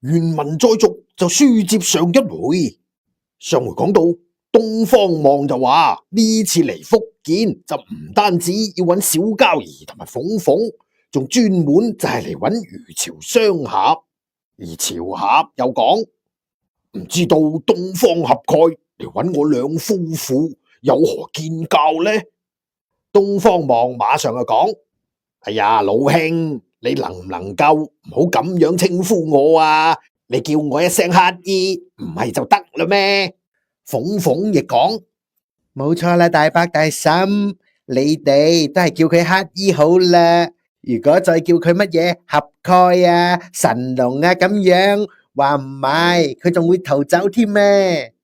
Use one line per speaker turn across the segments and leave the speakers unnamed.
原文再續就書接上一回。上回講到東方望就話呢次嚟福建就唔單止要揾小交誼同埋鳳鳳，仲專門就係嚟揾余朝雙俠。而朝俠又講唔知道東方俠蓋嚟揾我兩夫婦有何見教呢？東方望馬上就講：哎呀，老兄，你能唔能夠唔好咁樣稱呼我啊？你叫我一聲乞兒唔係就得啦咩？鳳鳳亦講：
冇錯啦，大伯大嬸，你哋都係叫佢乞兒好啦。如果再叫佢乜嘢俠蓋啊、神龍啊咁樣，話唔埋佢仲會逃走添咩？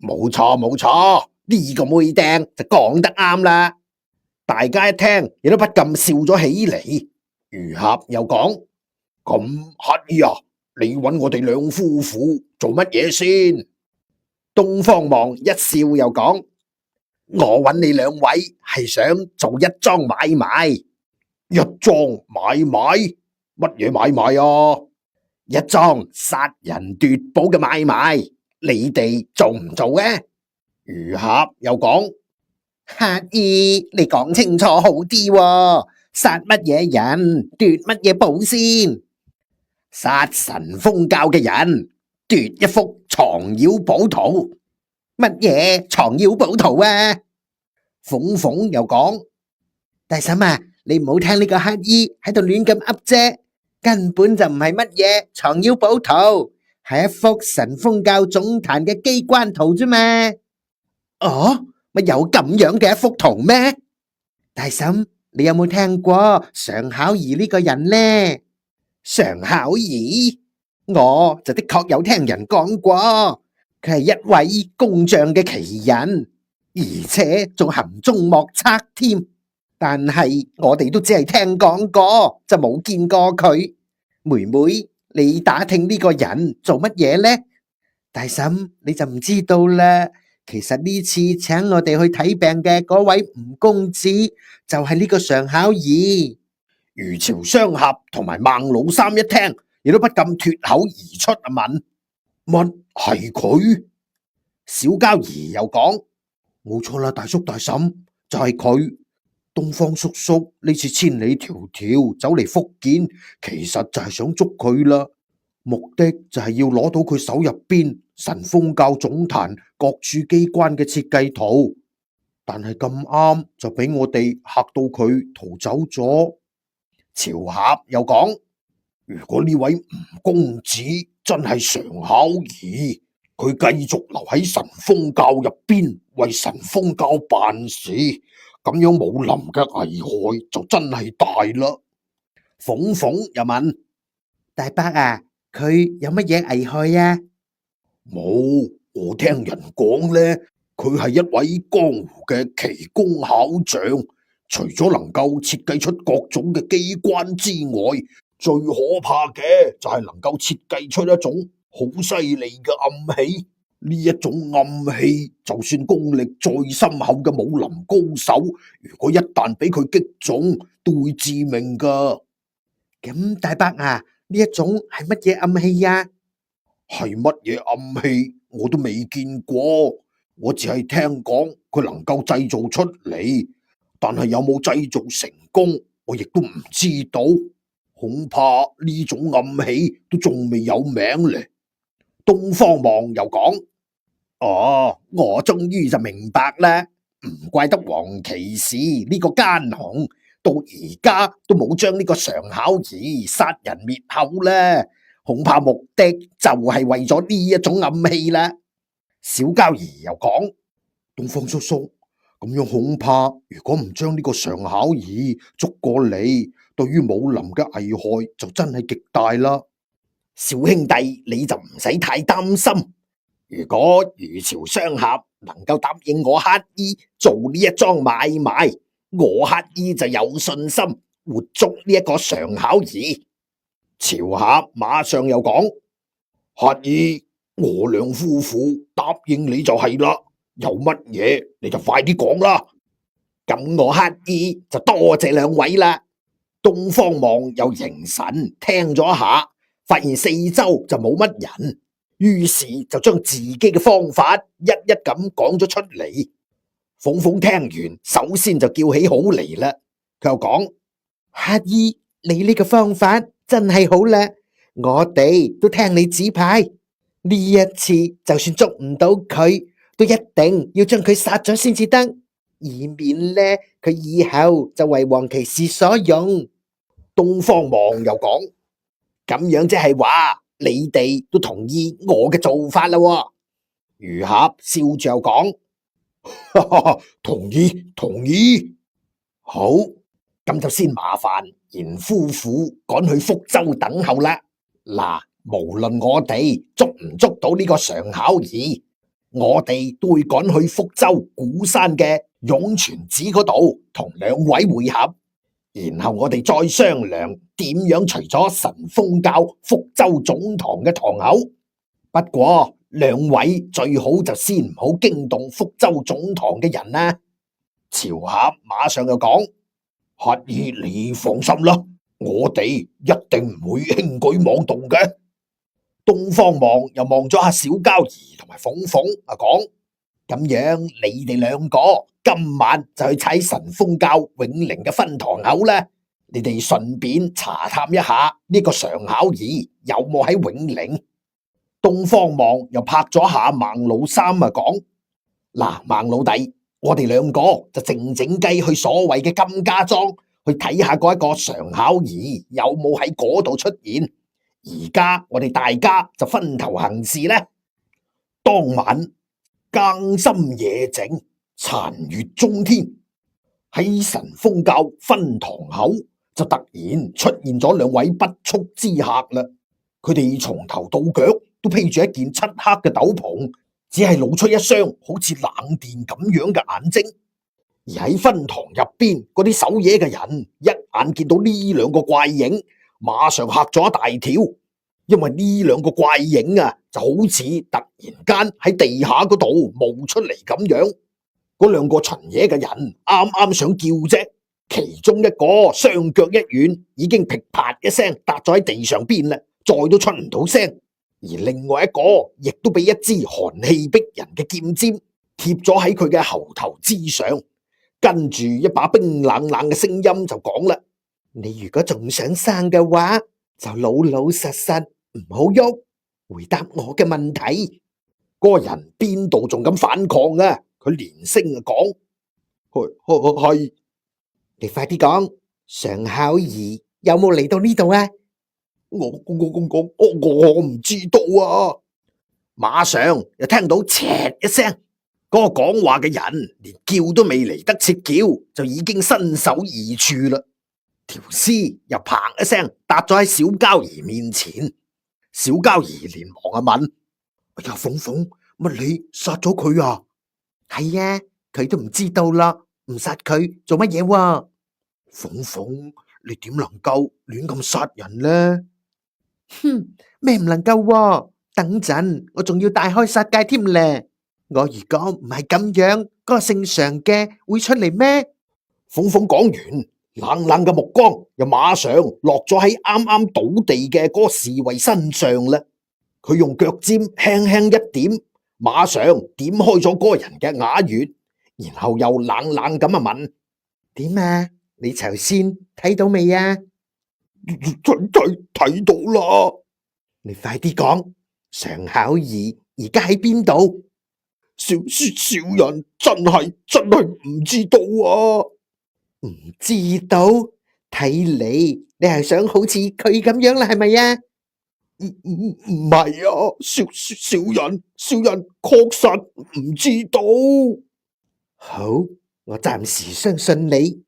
冇錯冇錯，呢個妹釘就講得啱啦。大家一聽亦都不禁笑咗起嚟。余俠又講：咁乞兒啊，你揾我哋兩夫婦做乜嘢先？東方望一笑又講：我揾你兩位係想做一樁買賣。一樁買賣？乜嘢買賣啊？一樁殺人奪寶嘅買賣，你哋做唔做呢？余俠又講：
乞兒，你講清楚好啲喎，殺乜嘢人，奪乜嘢寶先？
殺神風教嘅人，奪一幅藏妖寶圖。
乜嘢藏妖寶圖啊？
鳳鳳又講：
大嬸啊，你唔好聽呢個乞兒喺度亂咁噏啫，根本就唔係乜嘢藏妖寶圖，係一幅神風教總壇嘅機關圖啫嘛。
哦，乜有咁樣嘅一幅圖咩？
大嬸，你有冇聽過常巧兒呢個人呢？
常巧兒，我就的確有聽人講過，佢係一位工匠嘅奇人，而且仲含中莫測添。但係我哋都只係聽講過，就冇見過佢。妹妹，你打聽呢個人做乜嘢呢？
大嬸，你就唔知道啦。其實呢次請我哋去睇病嘅嗰位吳公子，就係呢個常巧兒。
余朝雙俠同埋孟老三一聽，亦都不禁脫口而出問：乜係佢？小交兒又講：冇錯啦，大叔大嬸，就係佢。東方叔叔呢次千里迢迢走嚟福建，其實就係想捉佢啦，目的就係要攞到佢手入邊神風教總壇各處機關嘅設計圖，但係咁啱就俾我哋嚇到佢逃走咗。朝俠又講：如果呢位吳公子真係常巧兒，佢繼續留喺神風教入邊為神風教辦事，咁樣武林嘅危害就真係大啦。鳳鳳又問：
大伯啊，佢有乜嘢危害啊？
冇，我聽人講呢，佢係一位江湖嘅奇工巧匠，除咗能夠設計出各種嘅機關之外，最可怕嘅就係能夠設計出一種好犀利嘅暗器。呢一種暗器，就算功力再深厚嘅武林高手，如果一旦俾佢擊中，都會致命噶。
咁大伯啊，呢一種係乜嘢暗器呀？
係乜嘢暗器我都未見過，我只係聽講佢能夠製造出嚟，但係有冇製造成功，我亦都唔知道。恐怕呢種暗器都仲未有名咧。東方望又講：哦，我終於就明白啦，唔怪得黃騎士呢個奸雄到而家都冇將呢個常巧兒殺人滅口啦，恐怕目的就係為咗呢一種暗器啦。小交兒又講：東方叔叔，咁樣恐怕如果唔將呢個常巧兒捉過嚟，對於武林嘅危害就真係極大啦。小兄弟你就唔使太擔心，如果余朝雙俠能夠答應我乞兒做呢一樁買賣，我乞兒就有信心活捉呢一個常巧兒。朝俠馬上又講：乞兒，我兩夫婦答應你就係啦，有乜嘢你就快啲講啦。咁我乞兒就多謝兩位啦。東方望又凝神聽咗一下，
發現四周就冇乜人，於是就將自己嘅方法一一咁講咗出嚟。鳳鳳聽完，首先就叫起好嚟啦。佢又講：乞兒，你呢個方法真係好啦，我哋都聽你指派。呢一次就算捉唔到佢，都一定要將佢殺咗先至得，以免呢佢以後就為王騎士所用。東方望又講：咁樣即係話你哋都同意我嘅做法啦。魚俠笑住又講：
同意。
好，咁就先麻煩賢夫婦趕去福州等候啦。嗱，無論我哋捉唔捉到呢個常巧兒，我哋都會趕去福州鼓山嘅湧泉寺嗰度同兩位會合，然後我哋再商量點樣除咗神風教福州總堂嘅堂口。不過兩位最好就先唔好驚動福州總堂嘅人啦。朝俠馬上就講：乞兒你放心啦，我哋一定唔會輕舉妄動嘅。東方望又望咗下小交兒同埋鳳鳳啊，講：咁樣你哋兩個今晚就去踩神風教永寧嘅分堂口啦。你哋順便查探一下呢個常巧兒有冇喺永寧。東方望又拍咗下孟老三啊，講：嗱，孟老弟，我哋兩個就靜靜雞去所謂嘅金家莊去睇下嗰一個常巧兒有冇喺嗰度出現。而家我哋大家就分頭行事呢。當晚更深夜靜，殘月中天，喺神風教分堂口就突然出現咗兩位不速之客啦。佢哋從頭到腳都披住一件漆黑嘅斗篷，只係露出一雙好似冷電咁樣嘅眼睛。而喺分堂入邊嗰啲守夜嘅人一眼見到呢兩個怪影，馬上嚇咗一大跳，因為呢兩個怪影啊就好似突然間喺地下嗰度冒出嚟咁樣。嗰兩個巡夜嘅人啱啱想叫啫，其中一個雙腳一軟，已經噼啪一聲笪咗喺地上邊啦，再都出唔到聲。而另外一個亦都俾一支寒氣逼人嘅劍尖貼咗喺佢嘅喉頭之上，跟住一把冰冷冷嘅聲音就講啦：你如果仲想生嘅話，就老老實實唔好喐，回答我嘅問題。嗰個人邊度仲敢反抗啊？佢連聲啊講：係，你快啲講，常巧兒有冇嚟到呢度啊？我唔知道啊！馬上又聽到唓一聲，嗰個講話嘅人連叫都未嚟得切叫，就已經身首異處啦。條屍又砰一聲搭咗喺小交兒面前，小交兒連忙啊問：哎呀，鳳鳳，乜你殺咗佢啊？係啊，佢都唔知道啦，唔殺佢做乜嘢啊？鳳鳳，你點能夠亂咁殺人呢？哼，咩唔能夠啊？等陣我仲要大開殺戒添咧！我如果唔係咁樣，嗰個姓常嘅會出嚟咩？鳳鳳講完，冷冷嘅目光又馬上落咗喺啱啱倒地嘅嗰個侍衛身上啦。佢用腳尖輕輕一點，馬上點開咗嗰個人嘅啞穴，然後又冷冷咁啊問：點啊？你頭先睇到未啊？睇到啦！你快啲講，常巧兒而家喺邊度？小人真係唔知道啊！唔知道？睇嚟你係想好似佢咁樣啦，係咪啊？唔係啊，小人確實唔知道。好，我暫時相信你。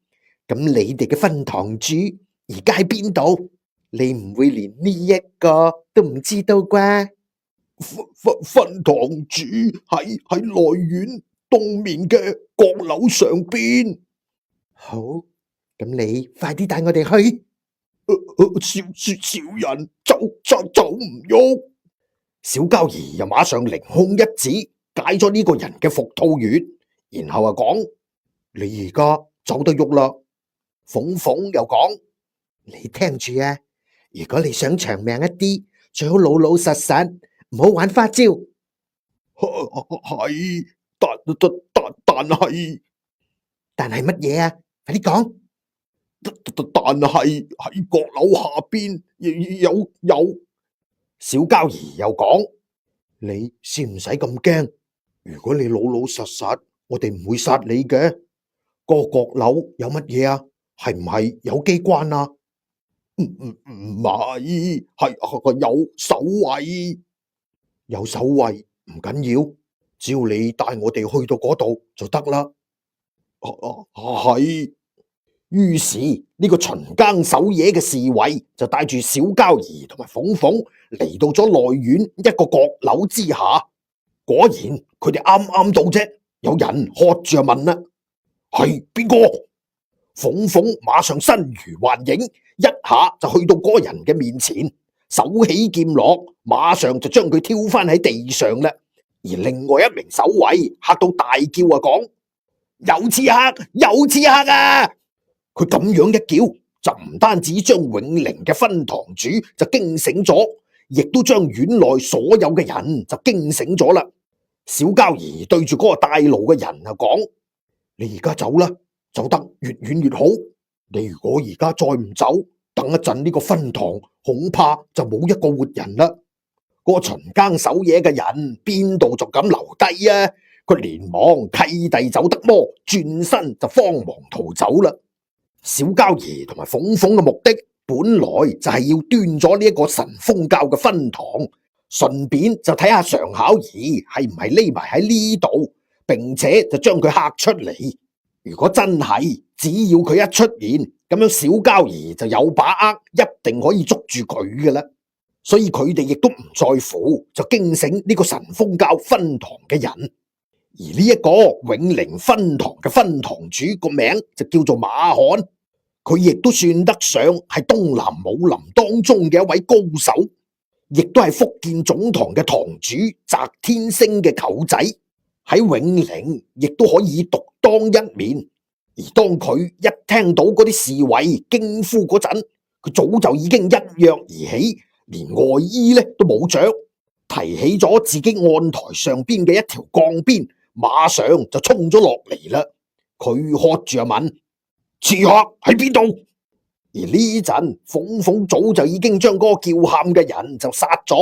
咁你哋嘅分堂主而家喺邊度？你唔會連呢一個都唔知道啩？分堂主喺內院東面嘅閣樓上邊。好，咁你快啲帶我哋去。小人走唔喐。小交兒又馬上凌空一指，解咗呢個人嘅伏兔穴，然後啊講：你而家走得喐啦。鳳鳳又講：你聽住啊，如果你想長命一啲，最好老老實實，唔好玩花招。
係，但係
乜嘢啊？快啲講！
但係喺閣樓下邊有小膠兒又講：你先唔使咁驚，如果你老老實實，我哋唔會殺你嘅。個閣樓有乜嘢啊？係唔係有機關啊？唔係，係有守衛，有守衛唔緊要，只要你帶我哋去到嗰度就得啦。係。於是呢個巡更守夜嘅侍衛就帶住小膠兒同埋鳳鳳嚟到咗內院一個閣樓之下。果然佢哋啱啱到啫，有人喝住就問啦：係邊個？鳳鳳馬上身如幻影，一下就去到嗰個人嘅面前，手起劍落，馬上就將佢挑翻喺地上啦。而另外一名守衛嚇到大叫啊，講：有刺客，有刺客啊！佢咁樣一叫，就唔單止將永寧嘅分堂主就驚醒咗，亦都將院內所有嘅人就驚醒咗啦。小膠兒對住嗰個帶路嘅人啊講：你而家走啦，走得越遠越好。你如果而家再唔走，等一陣呢個分堂恐怕就冇一個活人啦。嗰個巡更守夜嘅人邊度就敢留低啊？佢連忙契弟走得魔，轉身就慌忙逃走啦。小膠兒同埋鳳鳳嘅目的本來就係要端咗呢一個神風教嘅分堂，順便就睇下常巧兒係唔係匿埋喺呢度，並且就將佢嚇出嚟。如果真係，只要佢一出現，咁樣小膠兒就有把握，一定可以捉住佢嘅啦。所以佢哋亦都唔在乎，就驚醒呢個神風教分堂嘅人。而呢一個永寧分堂嘅分堂主個名就叫做馬漢，佢亦都算得上係東南武林當中嘅一位高手，亦都係福建總堂嘅堂主翟天星嘅舅仔，喺永寧亦都可以獨當一面。而當佢一聽到嗰啲侍衛驚呼嗰陣，佢早就已經一躍而起，連外衣咧都冇着，提起咗自己案台上邊嘅一條鋼鞭，馬上就衝咗落嚟啦。佢喝住就問：刺客喺邊度？而呢陣鳳鳳早就已經將嗰個叫喊嘅人就殺咗，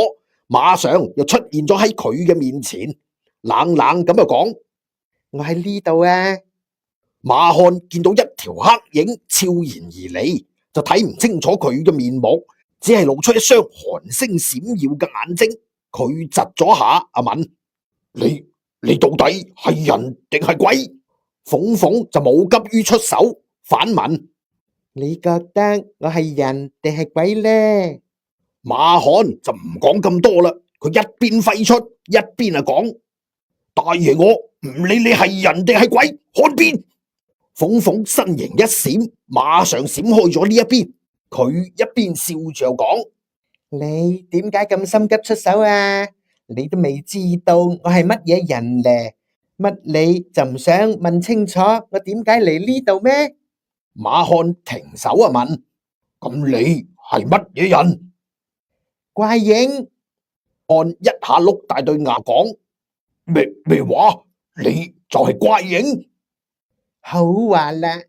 馬上又出現咗喺佢嘅面前，冷冷咁就講：
我喺呢度啊！
馬漢見到一條黑影悄然而嚟，就睇唔清楚佢嘅面目，只係露出一雙寒星閃耀嘅眼睛。佢窒咗下，阿問：你到底係人定係鬼？鳳鳳就冇急於出手，反問：
你覺得我係人定係鬼呢？
馬漢就唔講咁多啦，佢一邊揮出，一邊啊講：大爺，我唔理你係人定係鬼，看邊！鳳鳳身形一閃，馬上閃開咗呢一邊。佢一邊笑住又講：
你點解咁心急出手啊？你都未知道我係乜嘢人咧，乜你就唔想問清楚我點解嚟呢度咩？
馬漢停手啊問：咁你係乜嘢人？
怪影。
漢一下碌大對牙講：咩話？你就係怪影？
好話啦，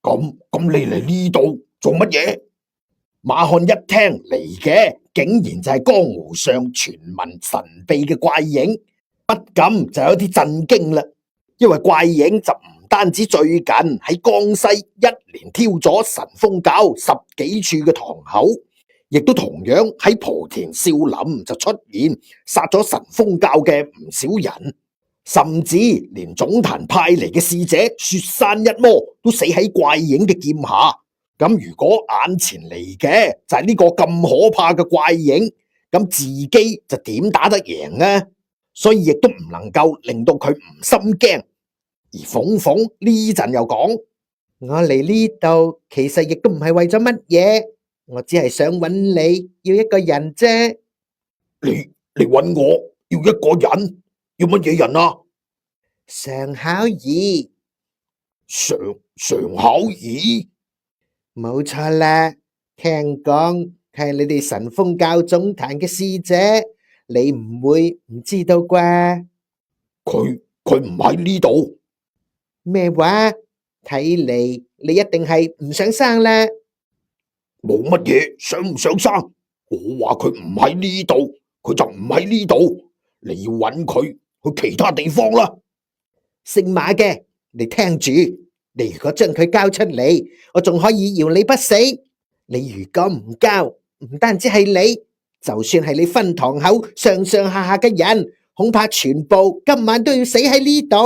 咁你嚟呢度做乜嘢？馬漢一聽嚟嘅，竟然就係江湖上傳聞神秘嘅怪影，不禁就有啲震驚啦。因為怪影就唔單止最近喺江西一連挑咗神風教10幾處嘅堂口，亦都同樣喺莆田少林就出現，殺咗神風教嘅唔少人。甚至連總壇派嚟嘅使者雪山一魔都死喺怪影嘅劍下。咁如果眼前嚟嘅就係呢個咁可怕嘅怪影，咁自己就點打得贏呢？所以亦都唔能夠令到佢唔心驚。而鳳鳳呢陣又講：
我嚟呢度其實亦都唔係為咗乜嘢，我只係想揾你要一個人啫。
你揾我要一個人？要乜嘢人啊？
常巧兒。
常巧兒？
冇錯啦，聽講佢係你哋神風教總壇嘅使者，你唔會唔知道啩？
佢唔喺呢度。
咩話？睇嚟你一定係唔想生啦。
冇乜嘢想唔想生，我話佢唔喺呢度，佢就唔喺呢度。你要揾佢去其他地方啦。
姓馬嘅，你聽住，你如果將佢交出嚟，我仲可以饒你不死。你如果唔交，唔單止係你，就算係你分堂口上上下下嘅人，恐怕全部今晚都要死喺呢度。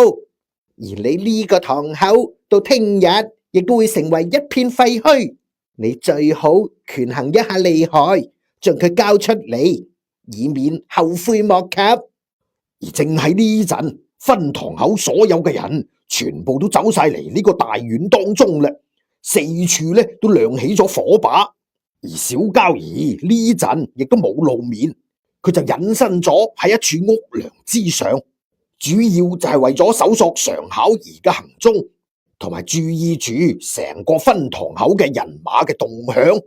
而你呢個堂口到聽日亦都會成為一片廢墟。你最好權衡一下利害，將佢交出嚟，以免後悔莫及。
而正喺呢陣，分堂口所有嘅人全部都走晒嚟呢個大院當中啦，四處咧都亮起咗火把。而小交兒呢陣亦都冇露面，佢就隱身咗喺一處屋梁之上，主要就係為咗搜索常巧兒嘅行蹤，同埋注意住成個分堂口嘅人馬嘅動向。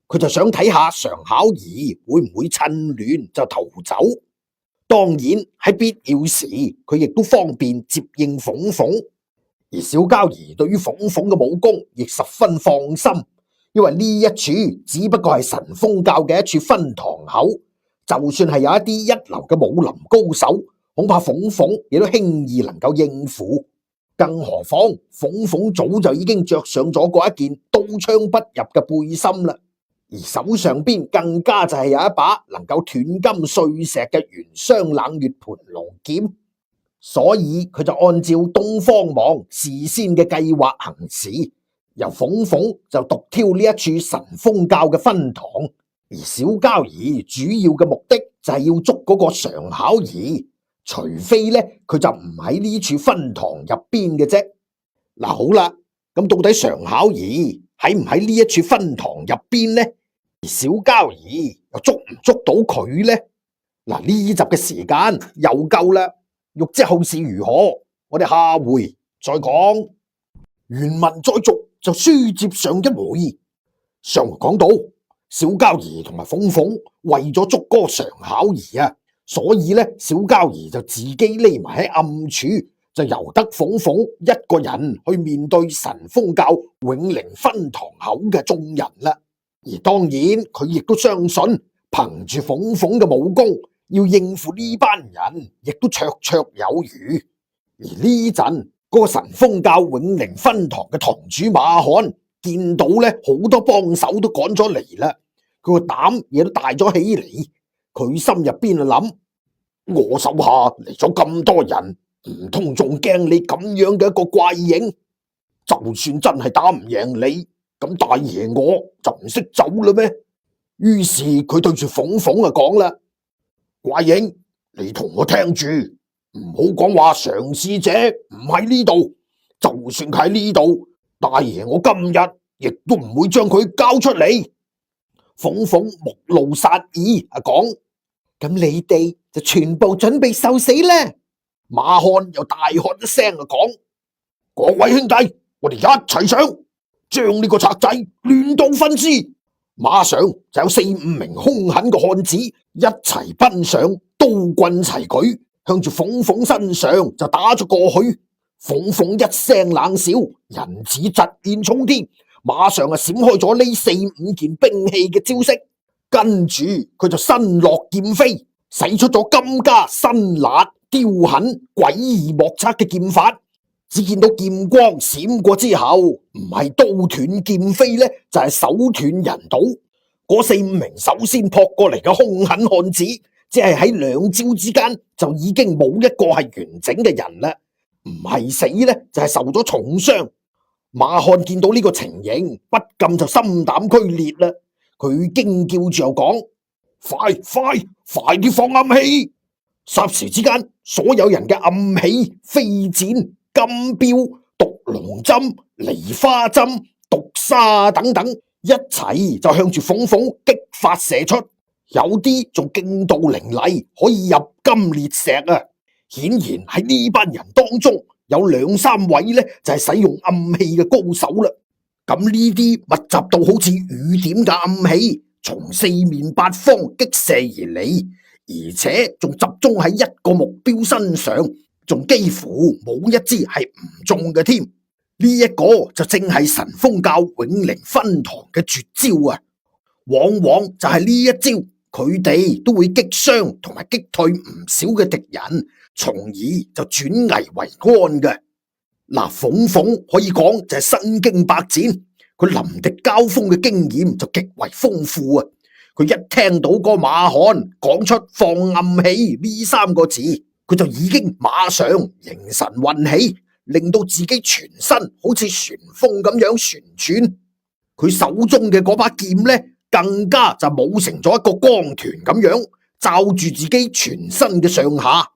佢就想睇下常巧兒會唔會趁亂就逃走。當然喺必要時，佢亦都方便接應鳳鳳。而小交兒對於鳳鳳嘅武功亦十分放心，因為呢一處只不過係神風教嘅一處分堂口，就算係有一啲一流嘅武林高手，恐怕鳳鳳亦都輕易能夠應付。更何況鳳鳳早就已經着上咗嗰一件刀槍不入嘅背心啦，而手上邊更加就係有一把能夠斷金碎石嘅玄霜冷月盤龍劍，所以佢就按照東方網事先嘅計劃行事，由鳳鳳就獨挑呢一處神風教嘅分堂，而小交兒主要嘅目的就係要捉嗰個常巧兒，除非咧佢就唔喺呢處分堂入邊嘅啫。嗱，好啦，咁到底常巧兒喺唔喺呢一處分堂入邊呢？而小交兒又捉唔捉到佢呢？嗱，呢集嘅時間又夠啦，欲知後事如何，我哋下回再講。原文再續，就書接上一回。上回講到小交兒同埋鳳鳳為咗捉嗰個常巧兒啊，所以咧小交兒就自己匿埋喺暗處，就由得鳳鳳一個人去面對神風教永寧分堂口嘅眾人啦。而當然佢亦都相信憑住鳳鳳嘅武功，要應付呢班人亦都綽綽有餘。而呢陣嗰個神風教永寧分堂嘅堂主馬漢見到咧好多幫手都趕咗嚟啦，佢個膽亦都大咗起嚟。佢心入邊啊諗：我手下嚟咗咁多人，唔通仲驚你咁樣嘅一個怪影？就算真係打唔贏你，咁大爺我就唔識走啦咩？於是佢對住鳳鳳啊講啦：怪影，你同我聽住，唔好講話常使者唔喺呢度，就算佢喺呢度，大爺我今日亦都唔會將佢交出嚟。鳳鳳目露殺意啊講：咁你哋就全部準備受死啦！馬漢又大喝一聲啊講：各位兄弟，我哋一齊上，將呢個賊仔亂刀分屍。馬上就有4、5名兇狠嘅漢子一齊奔上，刀棍齊舉，向住鳳鳳身上就打咗過去。鳳鳳一聲冷笑，人似疾箭衝天，馬上啊閃開咗呢4、5件兵器嘅招式，跟住佢就身落劍飛，使出咗金家辛辣刁狠詭異莫測嘅劍法。只見到劍光閃過之後，唔係刀斷劍飛呢，就係手斷人倒。嗰4、5名首先撲過嚟嘅兇狠漢子，只係喺2招之間就已經冇一個係完整嘅人啦，唔係死呢，就係受咗重傷。馬漢見到呢個情形，不禁就心膽俱裂啦。佢驚叫住又講：快啲放暗器！霎時之間，所有人嘅暗器、飛箭、金鏢、毒龍針、梨花針、毒沙等等，一齊就向住鳳鳳激發射出，有啲仲勁到凌厲，可以入金裂石啊！顯然喺呢班人當中有2、3位呢，就係使用暗器嘅高手啦。咁呢啲密集到好似雨點嘅暗器，從四面八方擊射而嚟，而且仲集中喺一個目標身上，仲幾乎冇一支係唔中嘅添。呢一個就正係神風教永靈分堂嘅絕招啊！往往就係呢一招，佢哋都會擊傷同埋擊退唔少嘅敵人，從而就轉危為安嘅。嗱，鳳鳳可以講就係身經百戰，佢臨敵交鋒嘅經驗就極為豐富啊！佢一聽到個馬漢講出放暗器呢三個字，佢就已經馬上形神運起，令到自己全身好似旋風咁樣旋轉。佢手中嘅嗰把劍呢，更加就舞成咗一個光團咁樣，罩住自己全身嘅上下。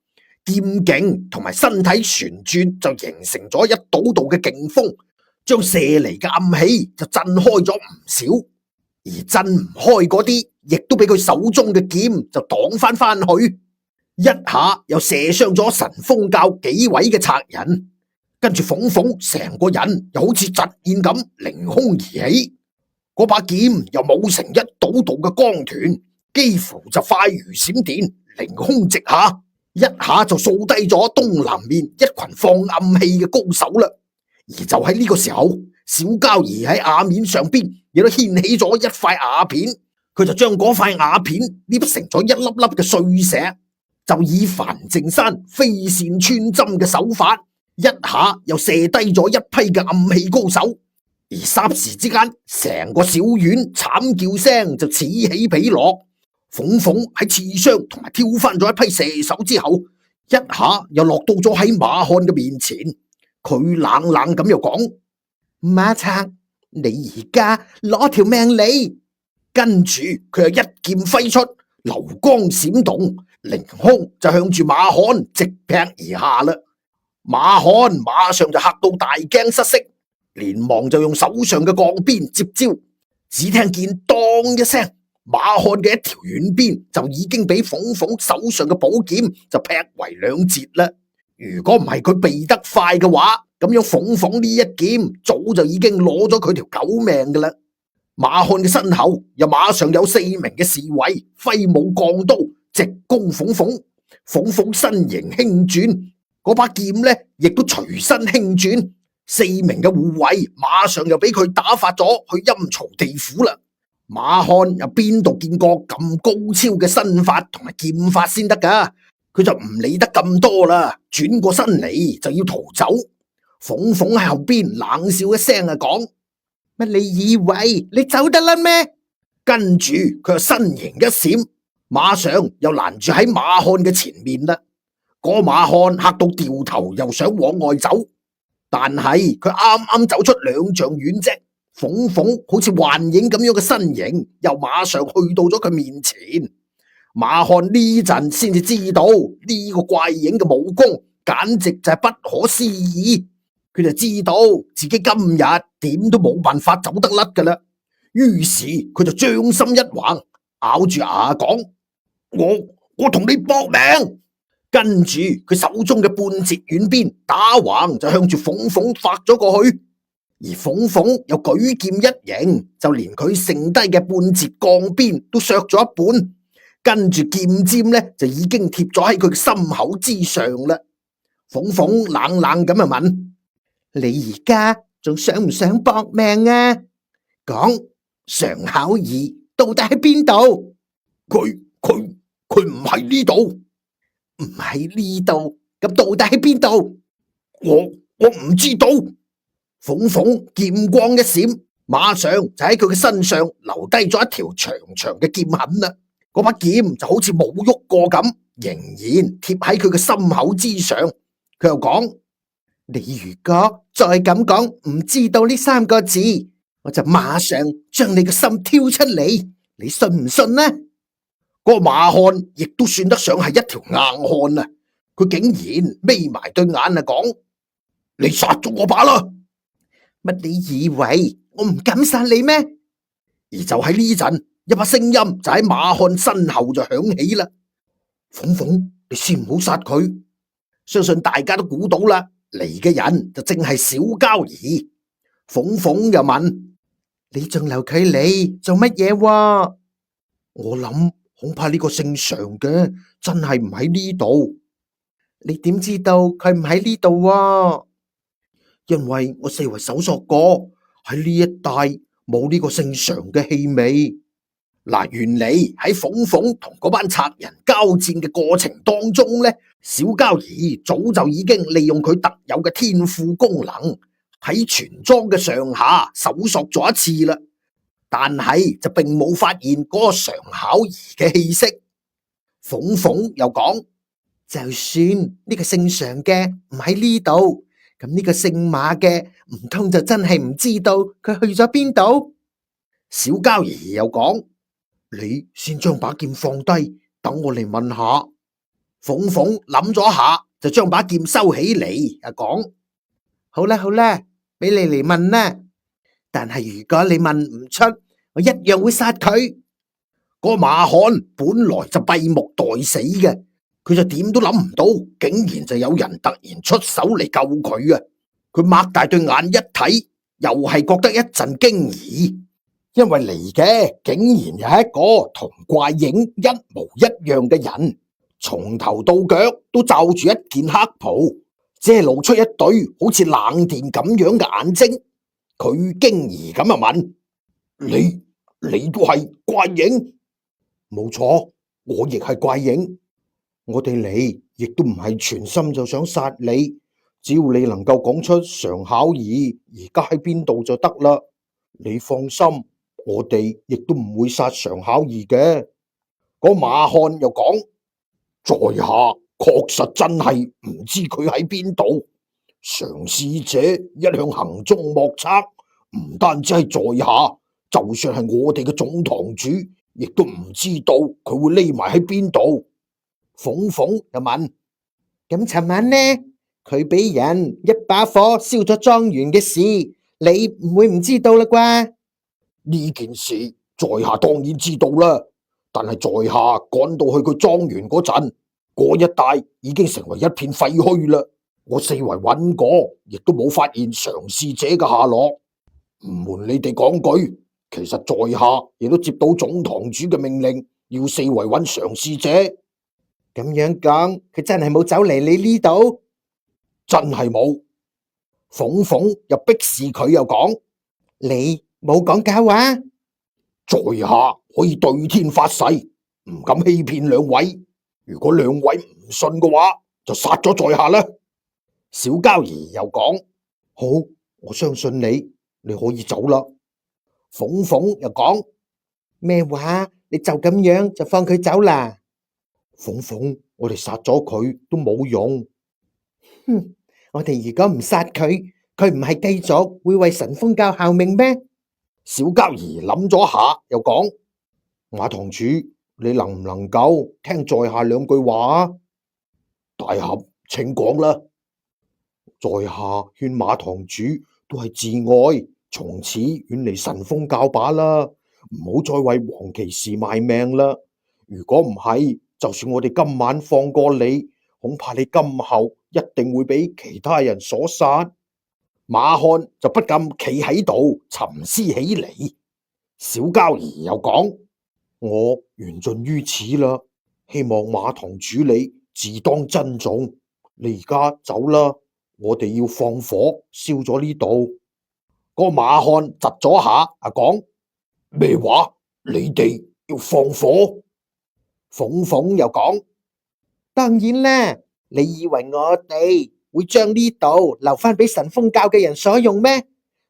劍勁同埋身體旋轉就形成咗一道道嘅勁風，將射嚟嘅暗器就震開咗唔少，而震唔開嗰啲，亦都俾佢手中嘅劍就擋翻去，一下又射傷咗神風教幾位嘅賊人。跟住鳳鳳成個人又好似疾箭咁凌空而起，嗰把劍又舞成一道道嘅光團，幾乎就快如閃電，凌空直下。一下就掃低咗東南面一群放暗器嘅高手啦，而就喺呢個時候，小交兒喺瓦面上邊亦都掀起咗一塊瓦片，佢就將嗰塊瓦片捏成咗一粒粒嘅碎石，就以范正山飛線穿針嘅手法，一下又射低咗一批嘅暗器高手，而霎時之間，成個小院慘叫聲就此起彼落。鳳鳳喺刺傷同埋挑翻咗一批射手之後，一下又落到咗喺馬漢嘅面前，佢冷冷咁又講：馬賊，你而家攞條命嚟！跟住佢又一劍揮出，流光閃動，凌空就向住馬漢直劈而下啦。馬漢馬上就嚇到大驚失色，連忙就用手上嘅鋼鞭接招，只聽見當一聲。馬漢嘅一條軟鞭就已經俾鳳鳳手上嘅寶劍就劈為兩截啦。如果唔係佢避得快嘅話，咁樣鳳鳳呢一劍早就已經攞咗佢條狗命噶啦。馬漢嘅身後又馬上有4名嘅侍衛揮舞鋼刀直攻鳳鳳，鳳鳳身形輕轉，嗰把劍呢亦都隨身輕轉，4名嘅護衛馬上又俾佢打發咗去陰曹地府啦。馬漢又邊度見過咁高超嘅身法同埋劍法先得噶？佢就唔理得咁多啦，轉過身嚟就要逃走。鳳鳳喺後邊冷笑一聲啊，講：乜你以為你走得甩咩？跟住佢又身形一閃，馬上又攔住喺馬漢嘅前面啦。嗰馬漢嚇到掉頭又想往外走，但係佢啱啱走出2丈遠啫。鳳鳳好似幻影咁樣嘅身形，又馬上去到咗佢面前。馬漢呢陣先至知道呢個怪影嘅武功簡直就係不可思議，佢就知道自己今日點都冇辦法走得甩噶啦。於是佢就將心一橫，咬住牙講：我同你搏命！跟住佢手中嘅半截軟鞭打橫就向住鳳鳳發咗過去。而鳳鳳又舉劍一迎，就連佢剩低嘅半截鋼鞭都削咗一半，跟住劍尖呢就已經貼咗喺佢嘅心口之上啦。鳳鳳冷冷咁啊問：你而家仲想唔想搏命啊？講，常巧兒到底喺邊度？佢唔喺呢度，唔喺呢度，咁到底喺邊度？我唔知道。鳳鳳劍光一閃，馬上就喺佢嘅身上留低咗一條長長嘅劍痕啦。嗰把劍就好似冇喐過咁，仍然貼喺佢嘅心口之上。佢又講：你如果再咁講唔知道呢3個字，我就馬上將你嘅心挑出嚟，你信唔信呢？嗰個馬漢亦都算得上係一條硬漢啊！佢竟然眯埋對眼啊，講：你殺咗我把啦！乜你以為我唔敢殺你咩？而就喺呢陣，一把聲音就喺馬漢身後就響起啦。鳳鳳，你先唔好殺佢。相信大家都估到啦，嚟嘅人就正係小交兒。鳳鳳又問：你仲留佢嚟做乜嘢？我諗恐怕呢個姓常嘅真係唔喺呢度。
你點知道佢唔喺呢度喎？
因為我四圍搜索過，喺呢一帶冇呢個姓常嘅氣味。嗱，原嚟喺鳳鳳同嗰班賊人交戰嘅過程當中呢，小交兒早就已經利用佢特有嘅天賦功能，喺全莊嘅上下搜索咗一次啦，但係就並冇發現嗰個常巧兒嘅氣息。鳳鳳又講，
就算呢個姓常嘅唔喺呢度，咁呢個姓馬嘅唔通就真係唔知道佢去咗邊度？
小交兒又講，你先將把劍放低，等我嚟問下。鳳鳳諗咗下，就將把劍收起嚟，講，
好啦好啦，俾你嚟問啦。但係如果你問唔出，我一樣會殺佢。
個馬漢本來就閉目待死嘅，佢就點都諗唔到，竟然就有人突然出手嚟救佢啊！佢擘大對眼一睇，又係覺得一陣驚異，因為嚟嘅竟然又係一個同怪影一模一樣嘅人，從頭到腳都罩住一件黑袍，只係露出一對好似冷電咁樣嘅眼睛。佢驚異咁啊問：你都係怪影？冇錯，我亦係怪影。我哋嚟亦都唔係全心就想殺你，只要你能夠講出常巧兒而家喺邊度就得啦。你放心，我哋亦都唔會殺常巧兒嘅。嗰馬漢又講，在下確實真係唔知佢喺邊度。常使者一向行蹤莫測，唔單止係在下，就算係我哋嘅總堂主，亦都唔知道佢會匿埋喺邊度。鳳鳳就問：
咁尋晚呢，佢俾人一把火燒咗莊園嘅事，你唔會唔知道啦啩？
呢件事在下當然知道啦，但係在下趕到去佢莊園嗰陣，嗰一帶已經成為一片廢墟啦。我四圍揾過，亦都冇發現常使者嘅下落。唔瞞你哋講句，其實在下亦都接到總堂主嘅命令，要四圍揾常使者。
咁樣講，佢真係冇走嚟你呢度？
真係冇。鳳鳳又逼視佢，又講：
你冇講假話？
在下可以對天發誓，唔敢欺騙兩位。如果兩位唔信嘅話，就殺咗在下啦。小交兒又講：好，我相信你，你可以走啦。鳳鳳又講：
咩話？你就咁樣就放佢走啦？
鳳鳳，我哋殺咗佢都冇用。
哼，我哋如果唔殺佢，佢唔係繼續會為神風教效命咩？
小交兒諗咗下，又講：馬堂主，你能唔能夠聽在下兩句話？大俠，請講啦。在下勸馬堂主都係自愛，從此遠離神風教罷啦，唔好再為黃騎士賣命啦。如果唔係，就算我哋今晚放過你，恐怕你今後一定會俾其他人所殺。馬漢就不禁企喺度沉思起嚟。小交兒又講：我緣盡於此啦，希望馬堂主你自當珍重。你而家走啦，我哋要放火燒咗呢度。個馬漢窒咗下，講：咩話？你哋要放火？鳳鳳又講：
當然啦，你以為我哋會將呢度留翻俾神風教嘅人所用咩？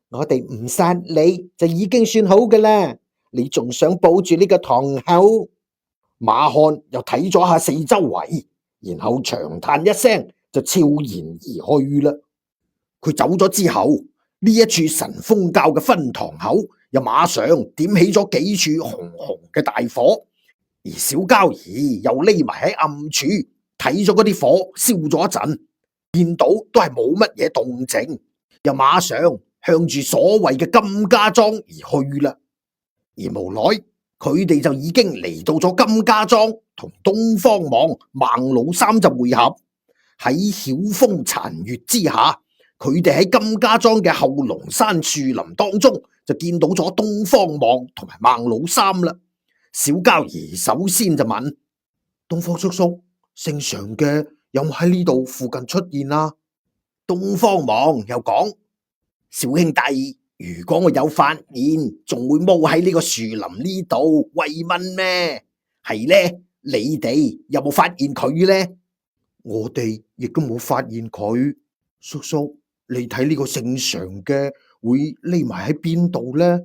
我哋唔殺你就已經算好噶啦，你仲想保住呢個堂口？
馬漢又睇咗下四周圍，然後長嘆一聲，就悄然而去啦。佢走咗之後，呢一處神風教嘅分堂口又馬上點起咗幾處紅紅嘅大火。而小交兒又匿埋喺暗處睇咗嗰啲火燒咗一陣，見到都係冇乜嘢動靜，又馬上向住所謂嘅金家莊而去啦。而無奈佢哋就已經嚟到咗金家莊，同東方望孟老三就會合。喺曉風殘月之下，佢哋喺金家莊嘅後龍山樹林當中就見到咗東方望同埋孟老三啦。小膠兒首先就問：東方叔叔，姓常嘅有冇喺呢度附近出現啊？東方望又講：小兄弟，如果我有發現，仲會踎喺呢個樹林呢度慰問咩？係呢，你哋有冇發現佢呢？我哋亦都冇發現佢。叔叔，你睇呢個姓常嘅會匿埋喺邊度呢？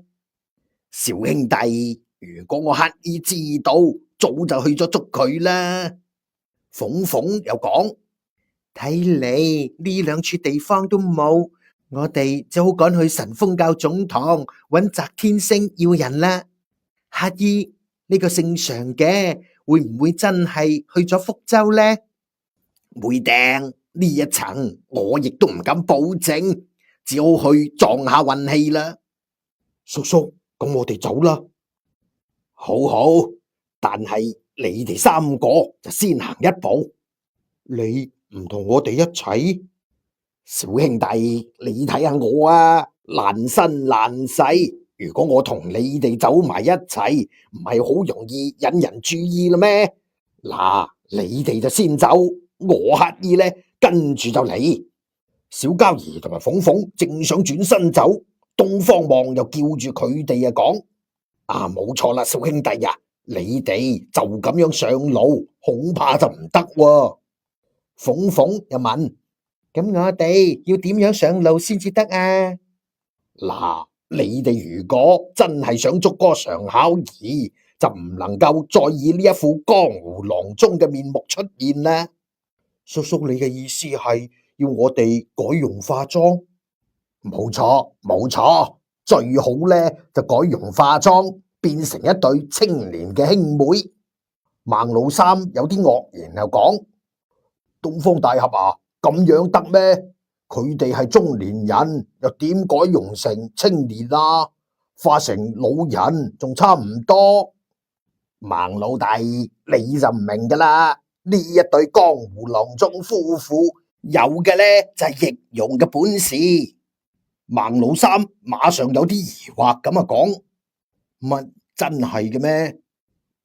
小兄弟，如果我乞兒知道，早就去咗捉佢啦。鳳鳳又講：睇嚟呢兩處地方都冇，我哋就好趕去神風教總堂揾翟天星要人啦。乞兒，呢個姓常嘅會唔會真係去咗福州呢？會定，呢一層我亦都唔敢保證，只好去撞下運氣啦。叔叔，咁我哋走啦。好好，但係你哋三個就先行一步。你唔同我哋一齊？小兄弟，你睇下我啊，爛身爛世。如果我同你哋走埋一齊，唔係好容易引人注意啦咩？嗱，你哋就先走，我乞兒呢跟住就嚟。小膠兒同埋鳳鳳正想轉身走，東方望又叫住佢哋講：啊，冇錯啦，小兄弟啊，你哋就咁樣上路，恐怕就唔得喎。鳳鳳又問：咁我哋要點樣上路先至得啊？嗱，你哋如果真係想捉嗰個常巧兒，就唔能夠再以呢一副江湖郎中嘅面目出現啦。叔叔，你嘅意思係要我哋改容化妝？冇錯，冇錯，最好呢就改容化妝，變成一對青年嘅兄妹。孟老三有啲愕然又講：東方大俠啊，咁樣得咩？佢哋係中年人，又點改容成青年啊？化成老人仲差唔多。孟老弟，你就唔明噶啦，呢一對江湖郎中夫婦有嘅呢就係易容嘅本事。孟老三馬上有啲疑惑咁啊講：乜真係嘅咩？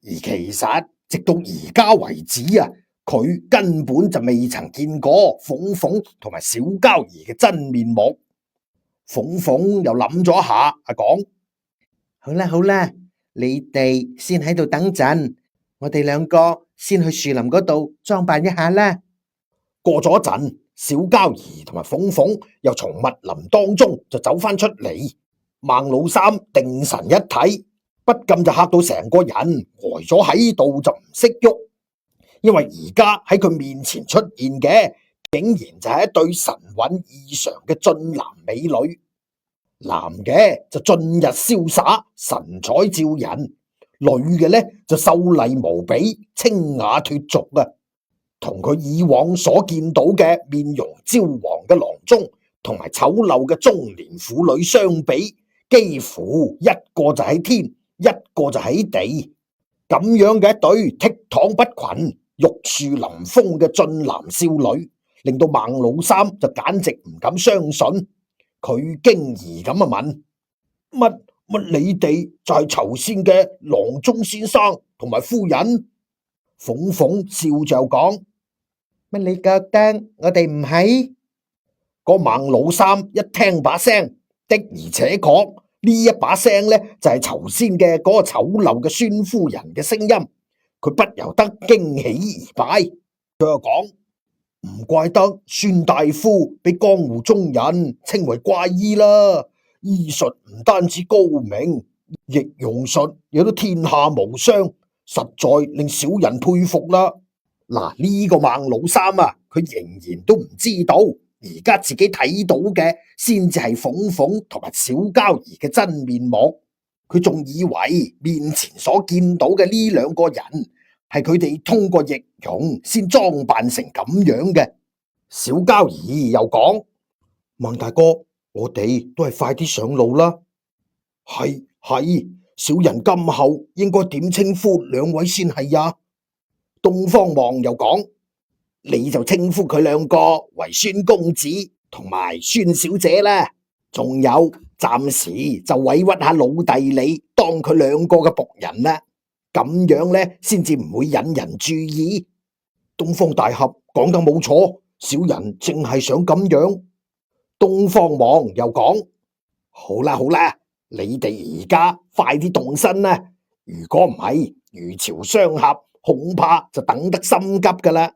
而其實直到而家為止啊，佢根本就未曾見過鳳鳳同埋小膠兒嘅真面目。鳳鳳又諗咗一下，啊講：好啦好啦，你哋先喺度等陣，我哋兩個先去樹林嗰度裝扮一下啦。過咗一陣，小膠兒同埋鳳鳳又從密林當中就走翻出嚟。孟老三定神一睇，不禁就嚇到成個人呆咗喺度，就唔識喐。因為而家喺佢面前出現嘅，竟然就係一對神韻異常嘅俊男美女。男嘅就俊逸瀟灑，神采照人；女嘅呢就秀麗無比，清雅脫俗啊！同佢以往所見到嘅面容焦黃嘅郎中，同埋醜陋嘅中年婦女相比，幾乎一個就喺天，一個就喺地。咁樣嘅一對倜儻不群、玉樹臨風嘅俊男少女，令到孟老三就簡直唔敢相信。佢驚疑咁啊問：乜你哋就係籌仙嘅郎中先生同埋夫人？鳳鳳笑就講：乜你覺得我哋唔係？個孟老三一聽把聲，的而且確呢一把聲呢，就係籌仙嘅嗰個醜陋嘅孫夫人嘅聲音，佢不由得驚喜而拜。佢又講：唔怪得孫大夫俾江湖中人稱為怪醫啦，醫術唔單止高明，易容術亦都天下無雙，實在令小人佩服啦。嗱，呢個孟老三啊，佢仍然都唔知道，而家自己睇到嘅先至係鳳鳳同埋小膠兒嘅真面目。佢仲以為面前所見到嘅呢兩個人係佢哋通過易容先裝扮成咁樣嘅。小膠兒又講：孟大哥，我哋都係快啲上路啦。係，小人今後應該點稱呼兩位先係呀？東方望又講：你就稱呼佢兩個為孫公子同埋孫小姐啦。仲有，暫時就委屈下老弟你當佢兩個嘅僕人啦。咁樣呢先至唔會引人注意。東方大俠講得冇錯，小人正係想咁樣。東方王又講：好啦好啦，你哋而家快啲動身啦！如果唔係，如潮相合，恐怕就等得心急噶啦。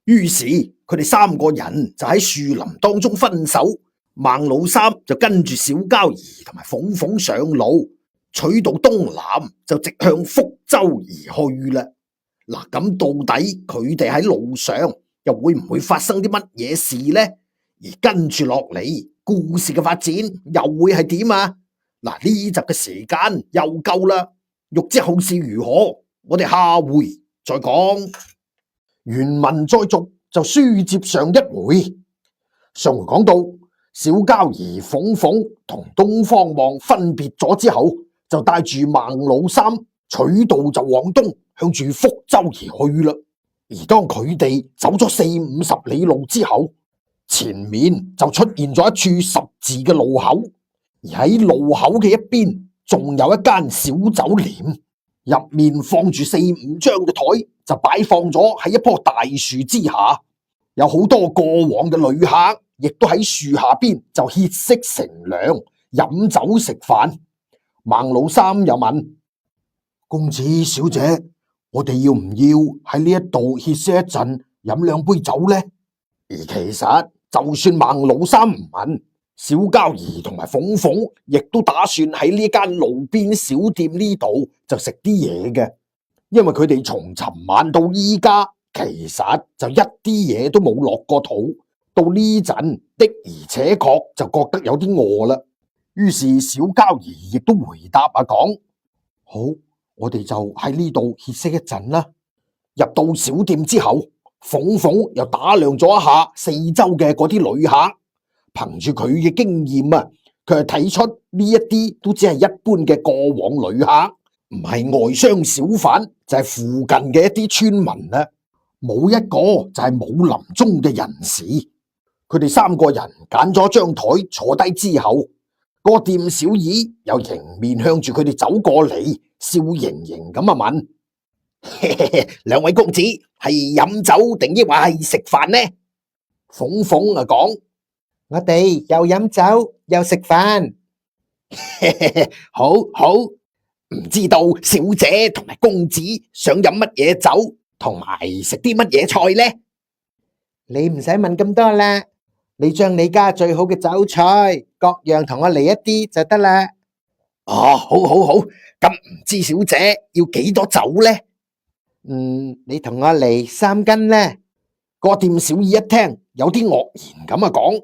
於是佢哋三個人就喺樹林當中分手，孟老三就跟住小交兒同埋鳳鳳上路，取道東南就直向福州而去啦。嗱，咁到底佢哋喺路上又會唔會發生啲乜嘢事呢？而跟住落嚟故事嘅發展又會係點啊？嗱，呢集嘅時間又夠啦，欲知後事如何，我哋下回再講。原文再續，就書接上一回。上回講到小交兒鳳鳳同東方王分別咗之後，就帶住孟老三取道就往東，向住福州而去啦。而當佢哋走咗40-50里路之後，前面就出現咗一處十字嘅路口，而喺路口嘅一邊仲有一間小酒店，入面放住4-5張嘅台，就擺放咗喺一棵大樹之下，有好多過往嘅旅客，亦都喺樹下邊就歇息乘涼、飲酒食飯。孟老三又問：公子小姐，我哋要唔要喺呢一度歇息一陣，飲兩杯酒呢？而其實就算孟老三唔問，小交兒同埋鳳鳳亦都打算喺呢間路邊小店呢度就食啲嘢嘅，因為佢哋從尋晚到依家，其實就一啲嘢都冇落過肚，到呢陣的而且確就覺得有啲餓啦。於是小交兒亦都回答講：好，我哋就喺呢度歇息一陣啦。入到小店之後，鳳鳳又打量咗一下四周嘅嗰啲旅客，憑住佢嘅經驗啊，佢係睇出呢一啲都只係一般嘅過往旅客，唔係外商小販，就係附近嘅一啲村民啦，冇一個就係武林中嘅人士。佢哋三個人揀咗張台坐低之後，個店小二又迎面向住佢哋走過嚟，笑盈盈咁問：兩位公子係飲酒定抑或係食飯呢？鳳鳳講：
我哋又飲酒又食飯。
好好，唔知道小姐同埋公子想飲乜嘢酒，同埋食啲乜嘢菜呢？
你唔使問咁多啦，你將你家最好嘅酒菜各樣同我嚟一啲就得啦。
哦，好好好，咁唔知小姐要幾多酒呢？
你同我嚟3斤呢？
個店小二一聽有啲愕然咁講：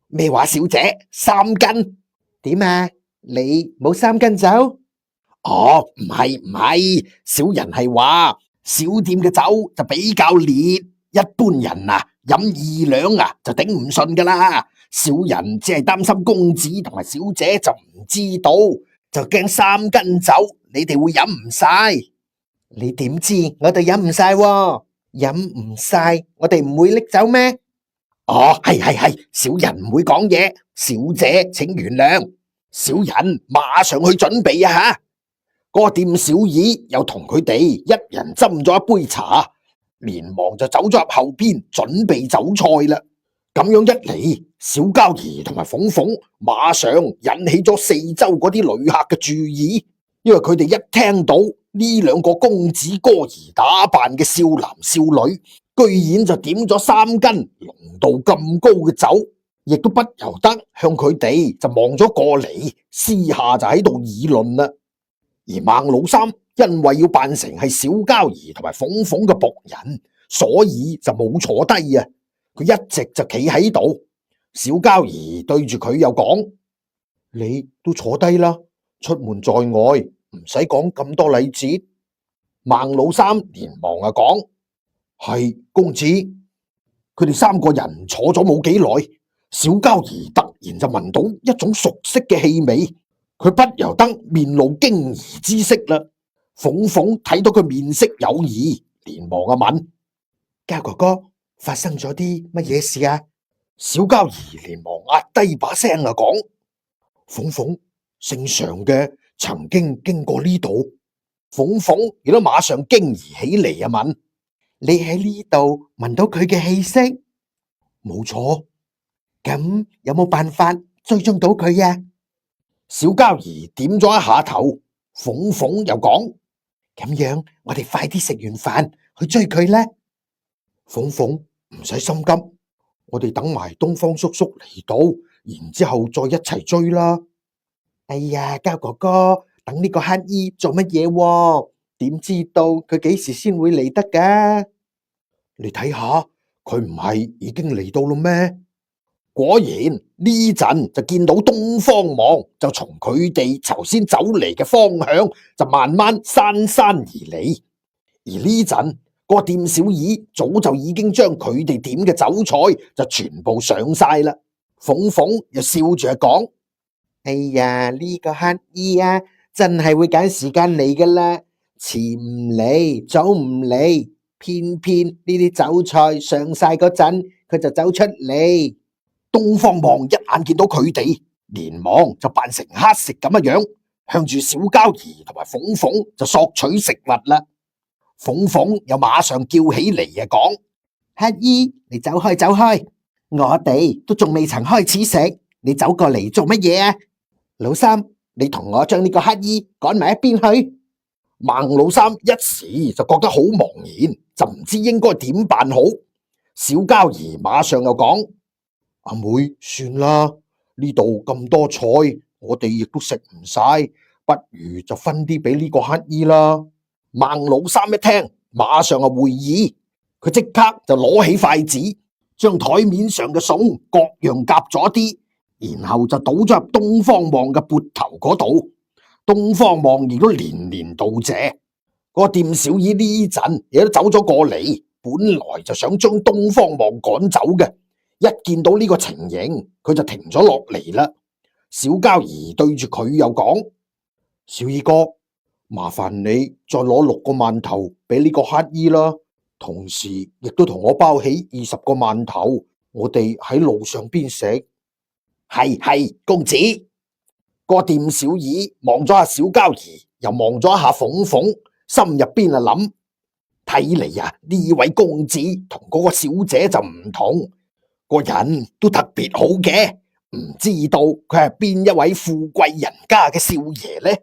咩話？小姐3斤？
點啊？你冇3斤酒？
哦，唔係，小人係話小店嘅酒就比較烈，一般人啊飲2兩啊就頂唔順噶啦。小人只係擔心公子同埋小姐就唔知道，就驚3斤酒你哋會飲唔晒。
你點知我哋飲唔晒？飲唔晒我哋唔會拎走咩？
哦，係，小人唔會講嘢，小姐請原諒，小人馬上去準備啊吓。個店小二又同佢哋一人斟咗一杯茶，連忙就走咗入後邊準備酒菜啦。咁樣一嚟，小交兒同埋鳳鳳馬上引起咗四周嗰啲旅客嘅注意，因為佢哋一聽到呢兩個公子哥兒打扮嘅少男少女，居然就點咗3斤濃度咁高嘅酒，亦都不由得向佢哋就望咗過嚟，私下就喺度議論啦。而孟老三因為要扮成係小交兒同埋鳳鳳嘅僕人，所以就冇坐低啊，佢一直就企喺度。小交兒對住佢又講：你都坐低啦，出門在外唔使講咁多禮節。孟老三連忙講：係公子。佢哋3個人坐咗冇幾耐，小交兒突然就聞到一種熟悉嘅氣味，佢不由得面露驚疑之色啦。鳳鳳睇到佢面色有異，連忙問：
交哥哥，發生咗啲乜嘢事啊？
小交兒連忙壓低把聲講：鳳鳳，姓常嘅曾經經過呢度。鳳鳳亦都馬上驚疑起嚟啊，問：
你喺呢度聞到佢嘅氣息？
冇錯。
咁有冇辦法追蹤到佢啊？
小膠兒點咗一下頭，鳳鳳又講：
咁樣我哋快啲食完飯去追佢啦。
鳳鳳唔使心急，我哋等埋東方叔叔嚟到，然之後再一齊追啦。
哎呀，膠哥哥，等呢個乞兒做乜嘢？點知道佢幾時先會嚟得噶？
你睇下，佢唔係已經嚟到啦咩？果然呢陣就見到東方望就從佢哋頭先走嚟嘅方向就慢慢姍姍而嚟，而呢陣個店小二早就已經將佢哋點嘅酒菜就全部上晒啦。鳳鳳又笑住講：
哎呀，呢個乞兒啊，真係會揀時間嚟噶啦，遲唔嚟，早唔嚟，偏偏呢啲酒菜上晒嗰陣，佢就走出嚟。
東方望一眼見到佢哋，連忙就扮成乞食咁嘅樣，向住小膠兒同埋鳳鳳就索取食物啦。鳳鳳又馬上叫起嚟啊，講：
乞兒，你走開走開，我哋都仲未曾開始食，你走過嚟做乜嘢啊？老三，你同我將呢個乞兒趕埋一邊去。
孟老三一時就覺得好茫然，就唔知應該點辦好。小膠兒馬上又講：阿妹，算啦，呢度咁多菜，我哋亦都食唔晒，不如就分啲俾呢個乞兒啦。孟老三一聽，馬上就會意，佢即刻就攞起筷子，將台面上嘅餸各樣夾咗啲，然後就倒咗入東方望嘅缽頭嗰度。東方望亦都連連道謝。個店小二呢陣亦都走咗過嚟，本來就想將東方望趕走嘅。一見到呢個情形，佢就停咗落嚟啦。小膠兒對住佢又講：小二哥，麻煩你再攞6個饅頭俾呢個乞兒啦，同時亦都同我包起20個饅頭，我哋喺路上邊食。係，公子。個店小二望咗下小膠兒，又望咗一下鳳鳳，心入邊啊諗：睇嚟啊，呢位公子同嗰個小姐就唔同。個人都特別好嘅，唔知道佢係邊一位富貴人家嘅少爺呢？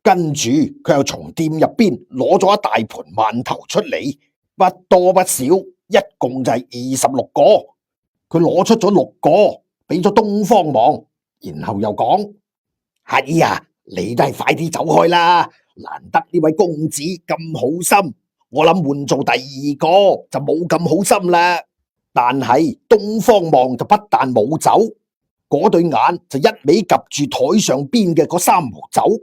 跟住佢又從店入邊攞咗一大盤饅頭出嚟，不多不少，一共就係26個。佢攞出咗6個，俾咗東方望，然後又講：乞兒啊，你都係快啲走開啦！難得呢位公子咁好心，我諗換做第2個就冇咁好心啦。但係東方望就不但冇走，嗰對眼就一味及住台上邊嘅嗰3壺酒。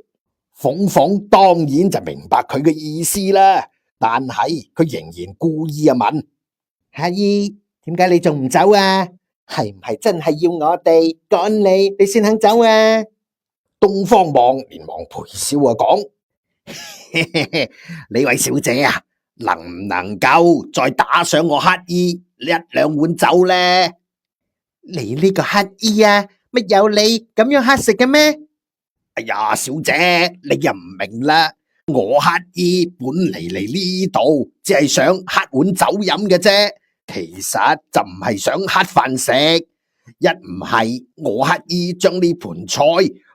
鳳鳳當然就明白佢嘅意思啦，但係佢仍然故意啊問：
乞兒，點解你仲唔走啊？係唔係真係要我哋趕你先肯走啊？
東方望連忙陪笑啊講：
呢位小姐啊，能唔能夠再打賞我乞兒1-2碗酒呢？你呢個乞兒啊，乜有你咁樣乞食嘅咩？
哎呀，小姐，你又唔明啦，我乞兒本嚟呢度只係想乞碗酒飲嘅啫，其實就唔係想乞飯食。一唔係我乞兒將呢盤菜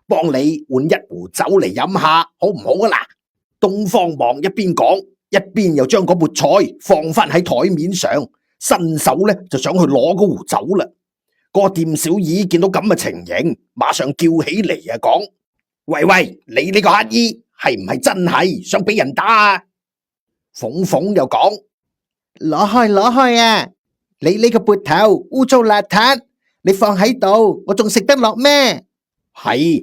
幫你換1壺酒嚟飲下，好唔好啊？嗱，東方望一邊講，一邊又將嗰缽菜放翻喺台面上，伸手咧就想去攞嗰壺酒啦。個店小二見到咁嘅情形，馬上叫起嚟啊，講：喂，你呢個乞兒係唔係真係想俾人打啊？鳳鳳又講：
攞開啊！你呢個缽頭污糟邋遢，你放喺度，我仲食得落咩？
係，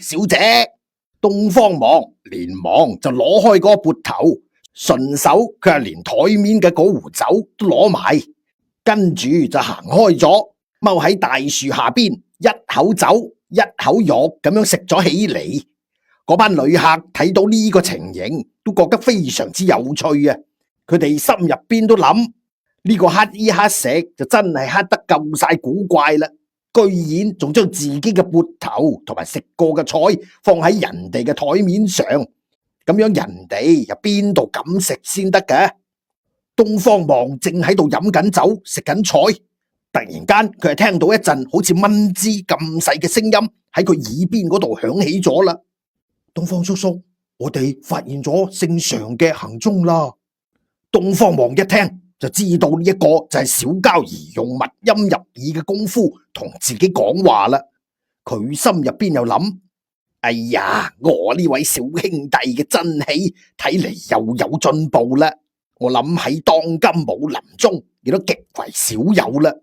小姐。東方望連忙就攞開嗰個缽頭，順手佢係連台面嘅嗰壺酒都攞埋，跟住就行開咗，踎喺大樹下邊，一口酒一口肉咁樣食咗起嚟。嗰班旅客睇到呢個情形，都覺得非常之有趣啊！佢哋心入邊都諗：呢個乞兒乞食就真係乞得夠晒古怪啦！居然仲將自己嘅缽頭同埋食過嘅菜放喺人哋嘅台面上，咁樣人哋又邊度敢食先得嘅？東方望正喺度飲緊酒食緊菜，突然間佢係聽到一陣好似蚊枝咁細嘅聲音喺佢耳邊嗰度響起咗啦。東方叔叔，我哋發現咗姓常嘅行蹤啦。東方望一聽就知道呢一個就係小膠兒用密音入耳嘅功夫同自己講話啦。佢心入邊又諗：哎呀，我呢位小兄弟嘅真氣睇嚟又有進步啦。我諗喺當今武林中亦都極為少有啦。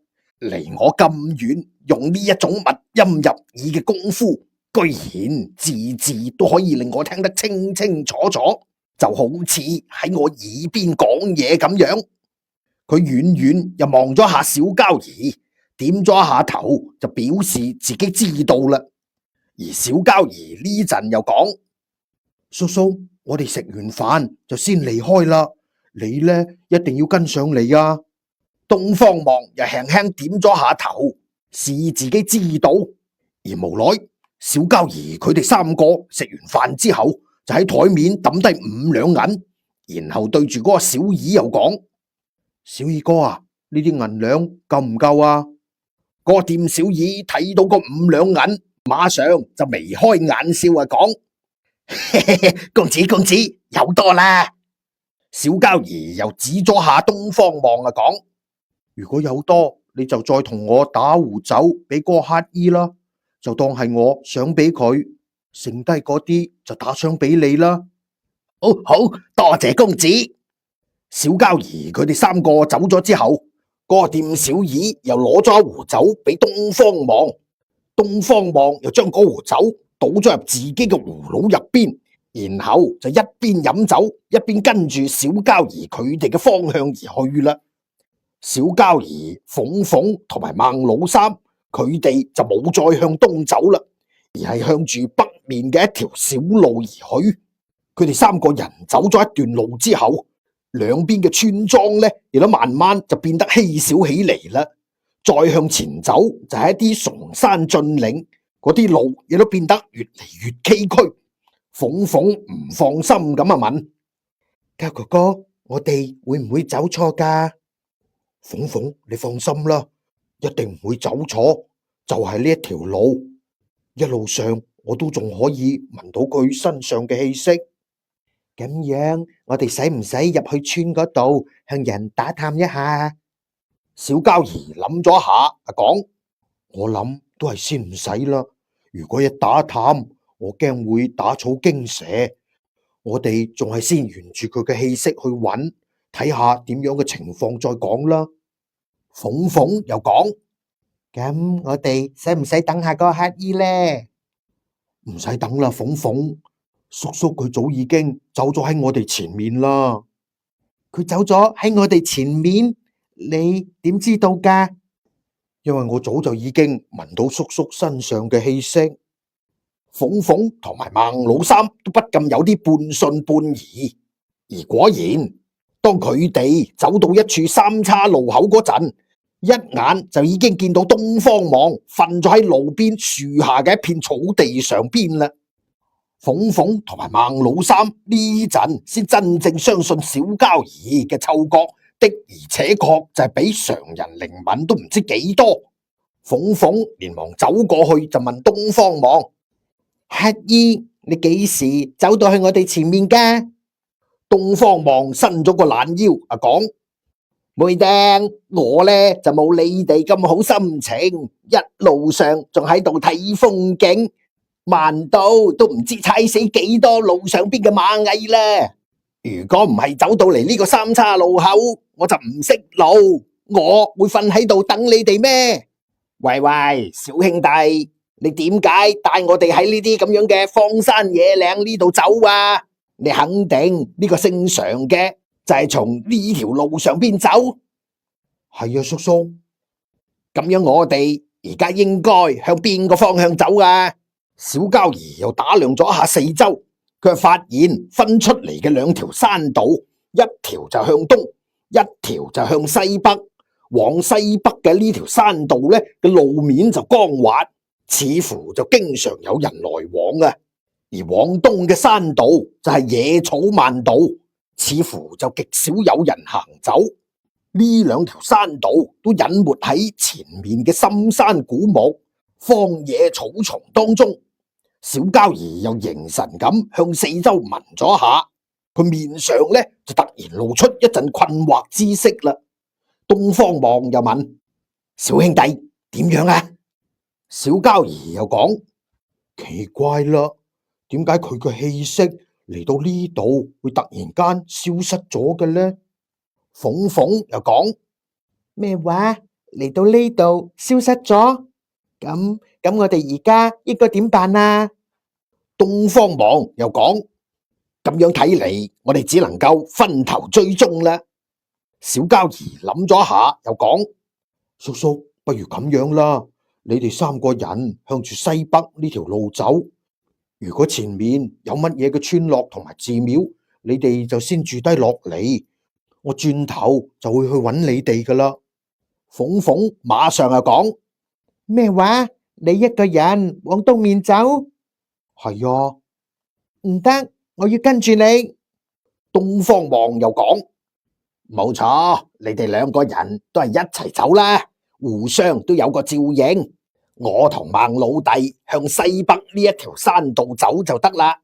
離我咁遠，用呢一種密音入耳嘅功夫，居然字字都可以令我聽得清清楚楚，就好似喺我耳邊講嘢咁樣。佢遠遠又望咗下小膠兒，點咗一下頭，就表示自己知道啦。而小膠兒呢陣又講：叔叔，我哋食完飯就先離開啦，你呢一定要跟上嚟啊！東方望又輕輕點咗下頭，示自己知道。而無奈小膠兒佢哋三個食完飯之後，就喺台面抌低5兩銀，然後對住嗰個小二又講：小二哥啊，呢啲銀兩夠唔夠啊？嗰個店小二睇到個5兩銀，馬上就眉開眼笑啊，講：公子有多啦！小膠兒又指咗下東方望啊，講：如果有多，你就再同我打壺酒俾嗰個乞衣啦，就當係我想俾佢，剩低嗰啲就打賞俾你啦。好，多謝公子。小膠兒佢哋三個走咗之後，嗰個店小二又攞咗一壺酒俾東方望，東方望又將嗰壺酒倒咗入自己嘅葫蘆入邊，然後就一邊飲酒一邊跟住小膠兒佢哋嘅方向而去啦。小膠兒、鳳鳳同埋孟老三，佢哋就冇再向東走啦，而係向住北面嘅一條小路而去。佢哋三個人走咗一段路之後，兩邊嘅村莊呢，亦都慢慢就變得稀少起嚟啦。再向前走就係一啲崇山峻嶺，嗰啲路亦都變得越嚟越崎嶇。鳳鳳唔放心咁啊問：膠哥哥，我哋會唔會走錯噶？鳳鳳，你放心啦，一定唔會走錯，就係呢一條路，一路上我都仲可以聞到佢身上嘅氣息。咁樣，我哋使唔使入去村嗰度向人打探一下？小膠兒諗咗下，講：我諗都係先唔使啦。如果一打探，我驚會打草驚蛇。我哋仲係先沿住佢嘅氣息去揾，睇下點樣嘅情況再講啦。鳳鳳又講：咁我哋使唔使等下個乞衣呢？唔使等啦，鳳鳳，叔叔佢早已經走咗喺我哋前面啦。佢走咗喺我哋前面，你點知道噶？因為我早就已經聞到叔叔身上嘅氣息。鳳鳳同埋孟老三都不禁有啲半信半疑，而果然，當佢哋走到一處三岔路口嗰陣，一眼就已經見到東方望瞓咗喺路邊樹下嘅一片草地上邊啦。鳳鳳同埋孟老三呢陣先真正相信小膠兒嘅嗅覺的而且確就係比常人靈敏都唔知幾多。鳳鳳連忙走過去就問東方望：乞衣，你幾時走到去我哋前面噶？東方望伸咗個懶腰講：妹釘，我呢就冇你哋咁好心情，一路上仲喺度睇風景，慢到都唔知踩死幾多路上邊嘅螞蟻啦。如果唔係走到嚟呢個三岔路口，我就唔識路，我會瞓喺度等你哋咩？喂，小兄弟，你點解帶我哋喺呢啲咁樣嘅荒山野嶺呢度走啊？你肯定呢個姓常嘅就係從呢條路上邊走？係啊，叔叔。咁樣我哋而家應該向邊個方向走啊？小膠兒又打量咗一下四周，佢發現分出嚟嘅兩條山道，一條就向東，一條就向西北。往西北嘅呢條山道呢嘅路面就光滑，似乎就經常有人來往啊。而往東嘅山道就係野草漫道，似乎就極少有人行走。呢兩條山道都隱沒喺前面嘅深山古木、荒野草叢當中。小膠兒又凝神咁向四周聞咗下，佢面上呢就突然露出一陣困惑之色啦。東方望又問：小兄弟點樣啊？小膠兒又講：奇怪啦，點解佢嘅氣息嚟到呢度會突然間消失咗嘅呢？鳳鳳又講：
咩話？嚟到呢度消失咗？咁我哋而家應該點辦啊？
東方望又講：咁樣睇嚟，我哋只能夠分頭追蹤啦。小膠兒諗咗下，又講：叔叔，不如咁樣啦，你哋三個人向住西北呢條路走。如果前面有乜嘢嘅村落同埋寺廟，你哋就先住低落嚟，我轉頭就會去揾你哋噶啦。鳳鳳馬上又講：
咩話？你一個人往東面走？
係啊，
唔得，我要跟住你。
東方望又講：冇錯，你哋兩個人都係一齊走啦，互相都有個照應。我同孟老弟向西北呢一條山道走就得啦。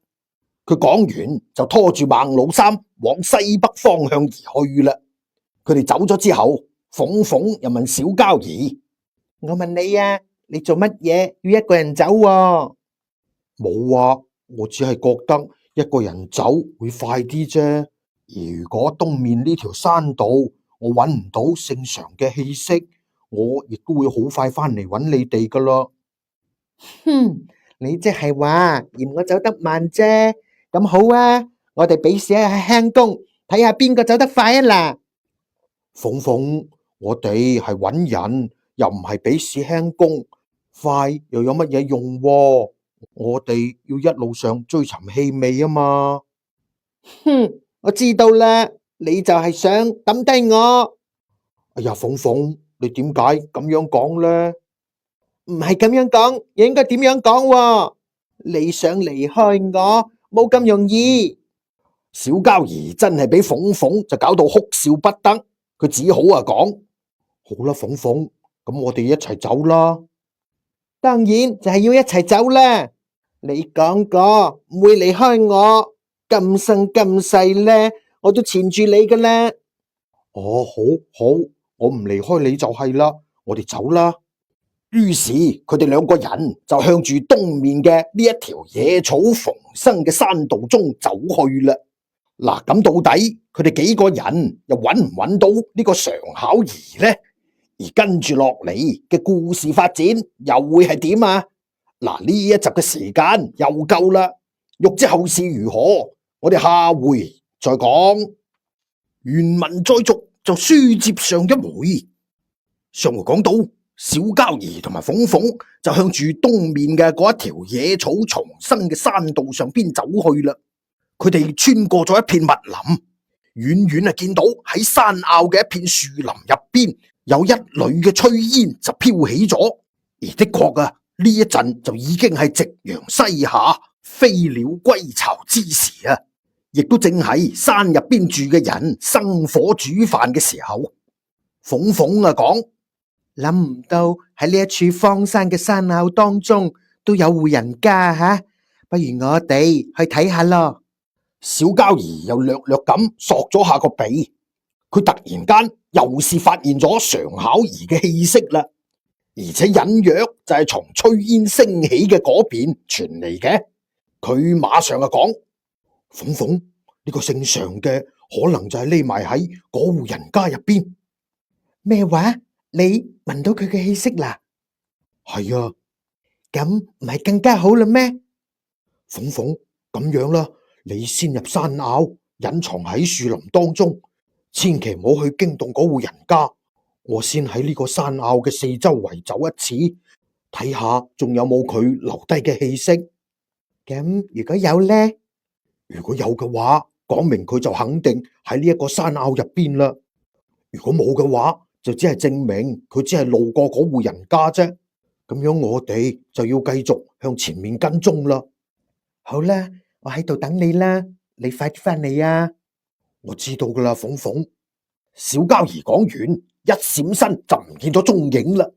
佢講完就拖住孟老三往西北方向而去啦。佢哋走咗之後，鳳鳳又問小膠兒：
我問你啊，你做乜嘢要一個人走喎？
冇啊，我只係覺得一個人走會快啲啫。如果東面呢條山道我揾唔到聖常嘅氣息，我亦都會好快翻嚟揾你哋噶啦。
哼，你即係話嫌我走得慢啫。咁好啊，我哋比試下輕功，睇下邊個走得快啊嗱。
鳳鳳，我哋係揾人，又唔係比試輕功，快又有乜嘢用喎？我哋要一路上追尋氣味啊嘛。
哼，我知道啦，你就係想抌低我。
哎呀，鳳鳳，你點解咁樣講呢？
唔係咁樣講，又應該點樣講喎？你想離開我，冇咁容易。
小膠兒真係俾鳳鳳就搞到哭笑不得，佢只好講：好啦，鳳鳳，咁我哋一齊走啦。
當然就係要一齊走啦。你講過唔會離開我，今生今世咧，我都纏住你噶啦。
哦，好，好，我唔離開你就係啦，我哋走啦。於是佢哋兩個人就向住東面嘅呢一條野草叢生嘅山道中走去啦。嗱，咁到底佢哋幾個人又揾唔揾到呢個常巧兒呢？而跟住落嚟嘅故事發展又會係點啊？嗱，呢一集嘅時間又夠啦，欲知後事如何，我哋下回再講。原文再續，就書接上一回。上回講到，小膠兒同埋鳳鳳就向住東面嘅嗰一條野草叢生嘅山道上邊走去啦。佢哋穿過咗一片密林，遠遠啊見到喺山坳嘅一片樹林入邊有一縷嘅炊煙就飄起咗，而的確啊呢一陣就已經係夕陽西下、飛鳥歸巢之時啊，亦都正係山入邊住嘅人生火煮飯嘅時候。鳳鳳啊講：
諗唔到喺呢一處荒山嘅山坳當中都有戶人家吓，不如我哋去睇下咯。
小膠兒又略略咁索咗下個鼻，佢突然間又是發現咗常巧兒嘅氣息啦，而且隱約就係從炊煙升起嘅嗰邊傳嚟嘅。佢馬上就講：鳳鳳，呢個姓常嘅可能就係匿埋喺嗰戶人家入邊。
咩話？你聞到佢嘅氣息啦？
係啊，
咁唔係更加好啦咩？
鳳鳳，咁樣啦，你先入山坳，隱藏喺樹林當中，千祈唔好去驚動嗰戶人家。我先喺呢個山坳嘅四周圍走一次，睇下仲有冇佢留低嘅氣息。
咁如果有呢？
如果有嘅話，講明佢就肯定喺呢一個山坳入邊啦。如果冇嘅話，就只係證明佢只係路過嗰戶人家啫。咁樣我哋就要繼續向前面跟蹤啦。
好啦，我喺度等你啦，你快啲返嚟啊！
我知道噶啦，鳳鳳。小膠兒講完，一閃身就唔見咗蹤影啦。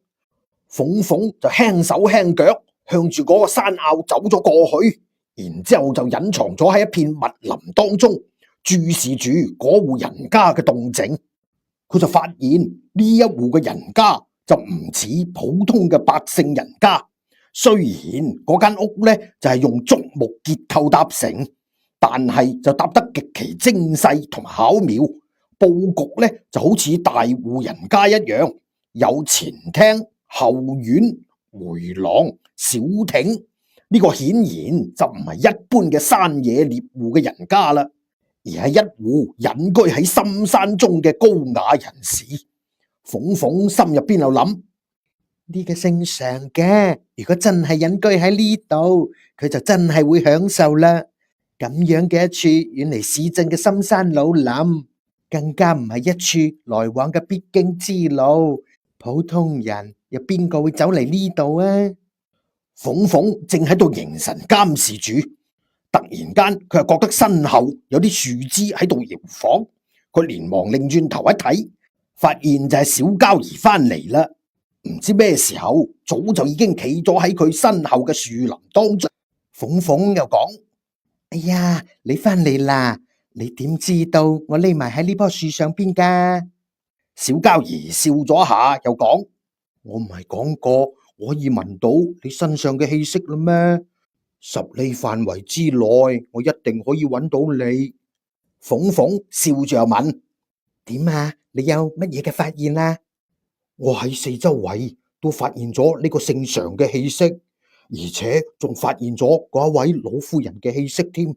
鳳鳳就輕手輕腳向住嗰個山坳走咗過去，然之後就隱藏咗喺一片密林當中，注視住嗰戶人家嘅動靜。佢就發現呢一戶嘅人家就唔似普通嘅百姓人家，雖然嗰間屋呢就係用竹木結構搭成，但係就搭得極其精細同巧妙，布局呢就好似大戶人家一樣，有前廳、後院、回廊、小亭。呢個顯然就唔係一般嘅山野獵戶嘅人家啦，而係一戶隱居喺深山中嘅高雅人士。鳳鳳心入邊又諗：
呢個姓常嘅，如果真係隱居喺呢度，佢就真係會享受啦。咁樣嘅一處遠離市鎮嘅深山老林，更加唔係一處來往嘅必經之路。普通人又邊個會走嚟呢度啊？
鳳鳳正喺度凝神監視住，突然間佢又覺得身後有啲樹枝喺度搖晃，佢連忙擰轉頭一睇，發現就係小膠兒翻嚟啦。唔知咩時候，早就已經企咗喺佢身後嘅樹林當中。鳳鳳又講：
哎呀，你翻嚟啦！你點知道我匿埋喺呢棵樹上邊噶？
小膠兒笑咗下，又講：我唔係講過我可以聞到你身上嘅氣息啦咩？10里範圍之內，我一定可以揾到你。鳳鳳笑住又問：
點啊？你有乜嘢嘅發現啊？
我喺四周圍都發現咗呢個姓常嘅氣息，而且仲發現咗嗰一位老婦人嘅氣息添。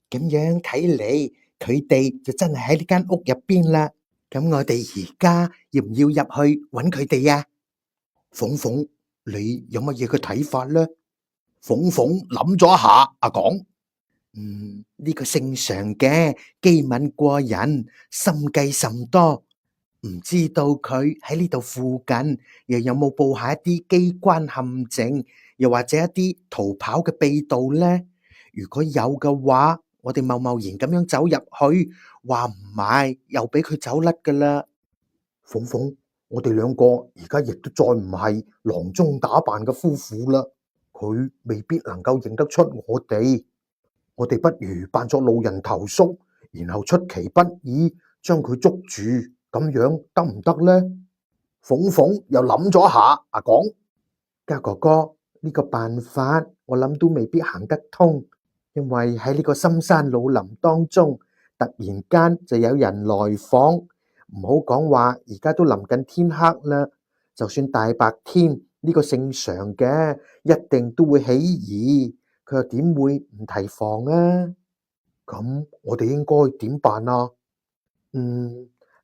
咁樣睇嚟，佢哋就真係喺呢間屋入邊啦。咁我哋而家要唔要入去揾佢哋啊？
鳳鳳，你有乜嘢嘅睇法呢？鳳鳳諗咗一下，講：
呢個姓常嘅機敏過人，心計甚多。唔知道佢喺呢度附近又有冇布下一啲機關陷阱，又或者一啲逃跑嘅秘道呢？如果有嘅話，我哋貿貿然咁樣走入去，話唔埋又俾佢走甩噶啦。
鳳鳳，我哋兩個而家亦都再唔係郎中打扮嘅夫婦啦，佢未必能夠認得出我哋。我哋不如扮作路人頭叔，然後出其不意將佢捉住。咁樣得唔得呢？鳳鳳又諗咗下，講：
家哥哥，呢個辦法我諗都未必行得通，因為喺呢個深山老林當中，突然間就有人來訪，唔好講話而家都臨近天黑啦，就算大白天，呢個姓常嘅一定都會起疑，佢又點會唔提防啊？
咁我哋應該點辦啊？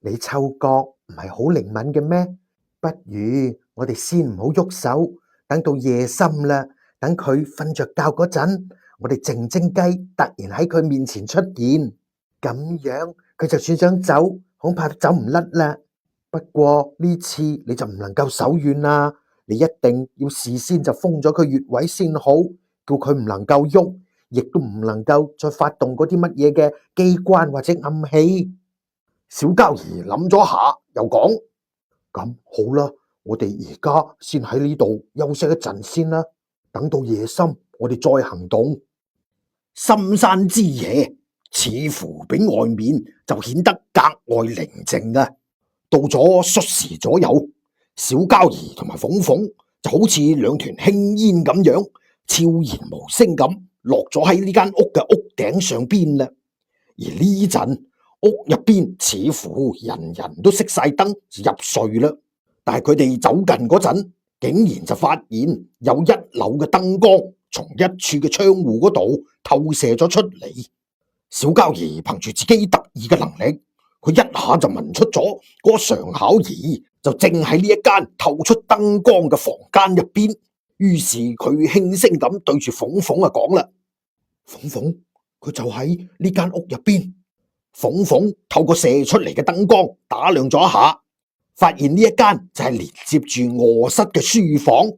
你嗅覺唔係好靈敏嘅咩？不如我哋先唔好喐手，等到夜深啦，等佢瞓着覺嗰陣，我哋靜靜雞突然喺佢面前出現，咁樣佢就算想走，恐怕都走唔甩啦。不過呢次你就唔能夠手軟啦，你一定要事先就封咗佢穴位先好，叫佢唔能夠喐，亦都唔能夠再發動嗰啲乜嘢嘅機關或者暗器。
小膠兒諗咗下，又講：咁好啦，我哋而家先喺呢度休息一陣先啦，等到夜深我哋再行動。深山之夜似乎比外面就顯得格外寧靜啊！到咗戌時左右，小膠兒同埋鳳鳳就好似兩團輕煙咁樣，悄然無聲咁落咗喺呢間屋嘅屋頂上邊啦。而呢陣，屋入邊似乎人人都熄晒燈入睡啦，但係佢哋走近嗰陣，竟然就發現有一縷嘅燈光從一處嘅窗戶嗰度透射咗出嚟。小膠兒憑住自己特異嘅能力，佢一下就聞出咗嗰個常巧兒就正喺呢一間透出燈光嘅房間入邊。於是佢輕聲咁對住鳳鳳講啦：鳳鳳，佢就喺呢間屋入邊。鳳鳳透過射出嚟嘅燈光打量咗一下，發現呢一間就係連接住臥室嘅書房，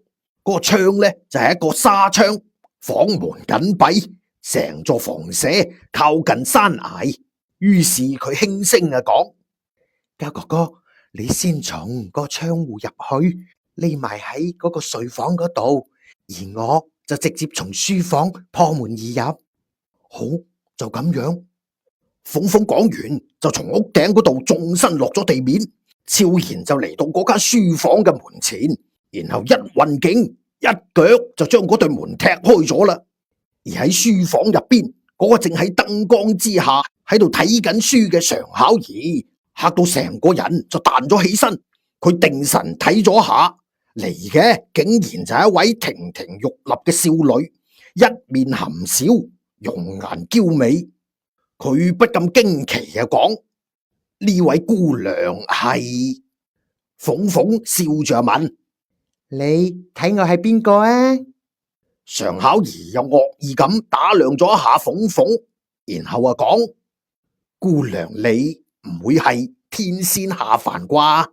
嗰個窗呢就係一個紗窗，房門緊閉，成座房舍靠近山崖。於是佢輕聲講：
家哥哥，你先從個窗戶入去，匿埋喺嗰個睡房嗰度，而我就直接從書房破門而入。
好，就咁樣。鳳鳳講完就從屋頂嗰度縱身落咗地面，悄然就嚟到嗰間書房嘅門前，然後一運勁，一腳就將嗰對門踢開咗啦。而喺書房入邊，嗰個正喺燈光之下喺度睇緊書嘅常巧兒，嚇到成個人就彈咗起身。佢定神睇咗下，嚟嘅竟然就係一位亭亭玉立嘅少女，一面含笑，容顏嬌美。佢不禁驚奇講：呢位姑娘係？鳳鳳笑住問：
你睇我係邊個啊？
常巧兒又惡意咁打量咗一下鳳鳳，然後講：姑娘你唔會係天仙下凡啩？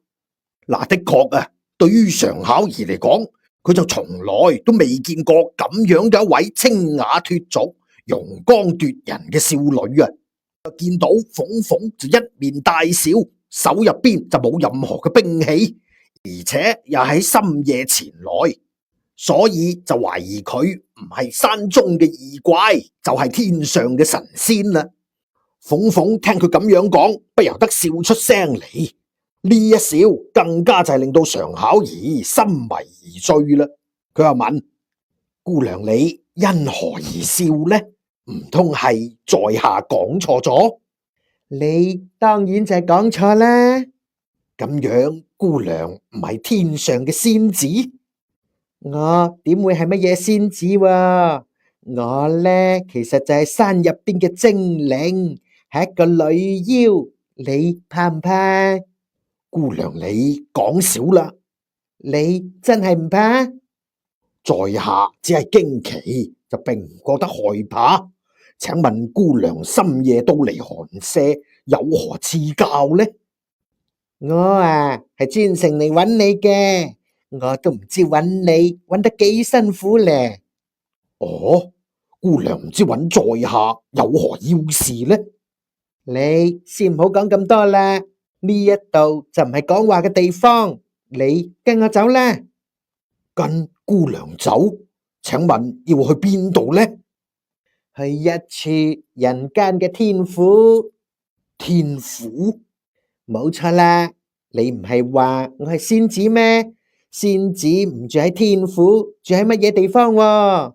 嗱，的確啊，對於常巧兒嚟講，佢就從來都未見過咁樣嘅一位清雅脫俗、容光奪人嘅少女啊！見到鳳鳳就一面帶笑，手入邊就冇任何嘅兵器，而且又喺深夜前來，所以就懷疑佢唔係山中嘅異怪，就係天上嘅神仙啦。鳳鳳聽佢咁樣講，不由得笑出聲嚟。呢一笑更加就係令到常巧兒心迷而醉啦。佢又問：姑娘你因何而笑呢？唔通係在下講錯咗？
你當然就係講錯啦。
咁樣姑娘唔係天上嘅仙子？
我點會係乜嘢仙子喎？我呢，其實就係山入邊嘅精靈，係一個女妖。你怕唔怕？
姑娘你講少啦。
你真係唔怕？
在下只係驚奇，就並唔覺得害怕。請問姑娘深夜到嚟寒舍，有何賜教呢？
我啊係專程嚟揾你嘅，我都唔知揾你揾得幾辛苦咧。
哦，姑娘唔知揾在下有何要事呢？
你先唔好講咁多啦，呢一度就唔係講話嘅地方，你跟我走啦。
跟姑娘走？請問要去邊度呢？
去一處人間嘅天府。
天府？
冇錯啦，你唔係話我係仙子咩？仙子唔住喺天府，住喺乜嘢地方喎？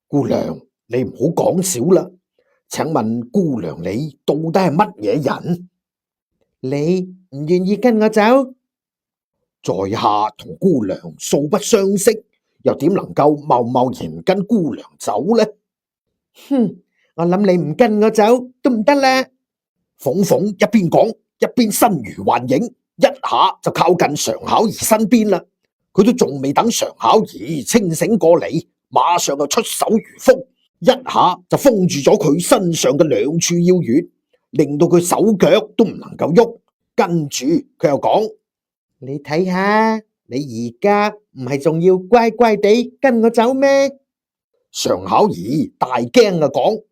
姑娘，你唔好講少啦。請問姑娘你到底係乜嘢人？
你唔願意跟我走？
在下同姑娘素不相識，又點能夠貿貿然跟姑娘走呢？
哼，我諗你唔跟我走都唔得啦。
鳳鳳一邊講一邊身如幻影，一下就靠近常巧兒身邊啦。佢都仲未等常巧兒清醒過嚟，馬上就出手如風，一下就封住咗佢身上嘅兩處要穴，令到佢手腳都唔能夠喐。跟住佢又講：
你睇下，你而家唔係仲要乖乖地跟我走咩？
常巧兒大驚講：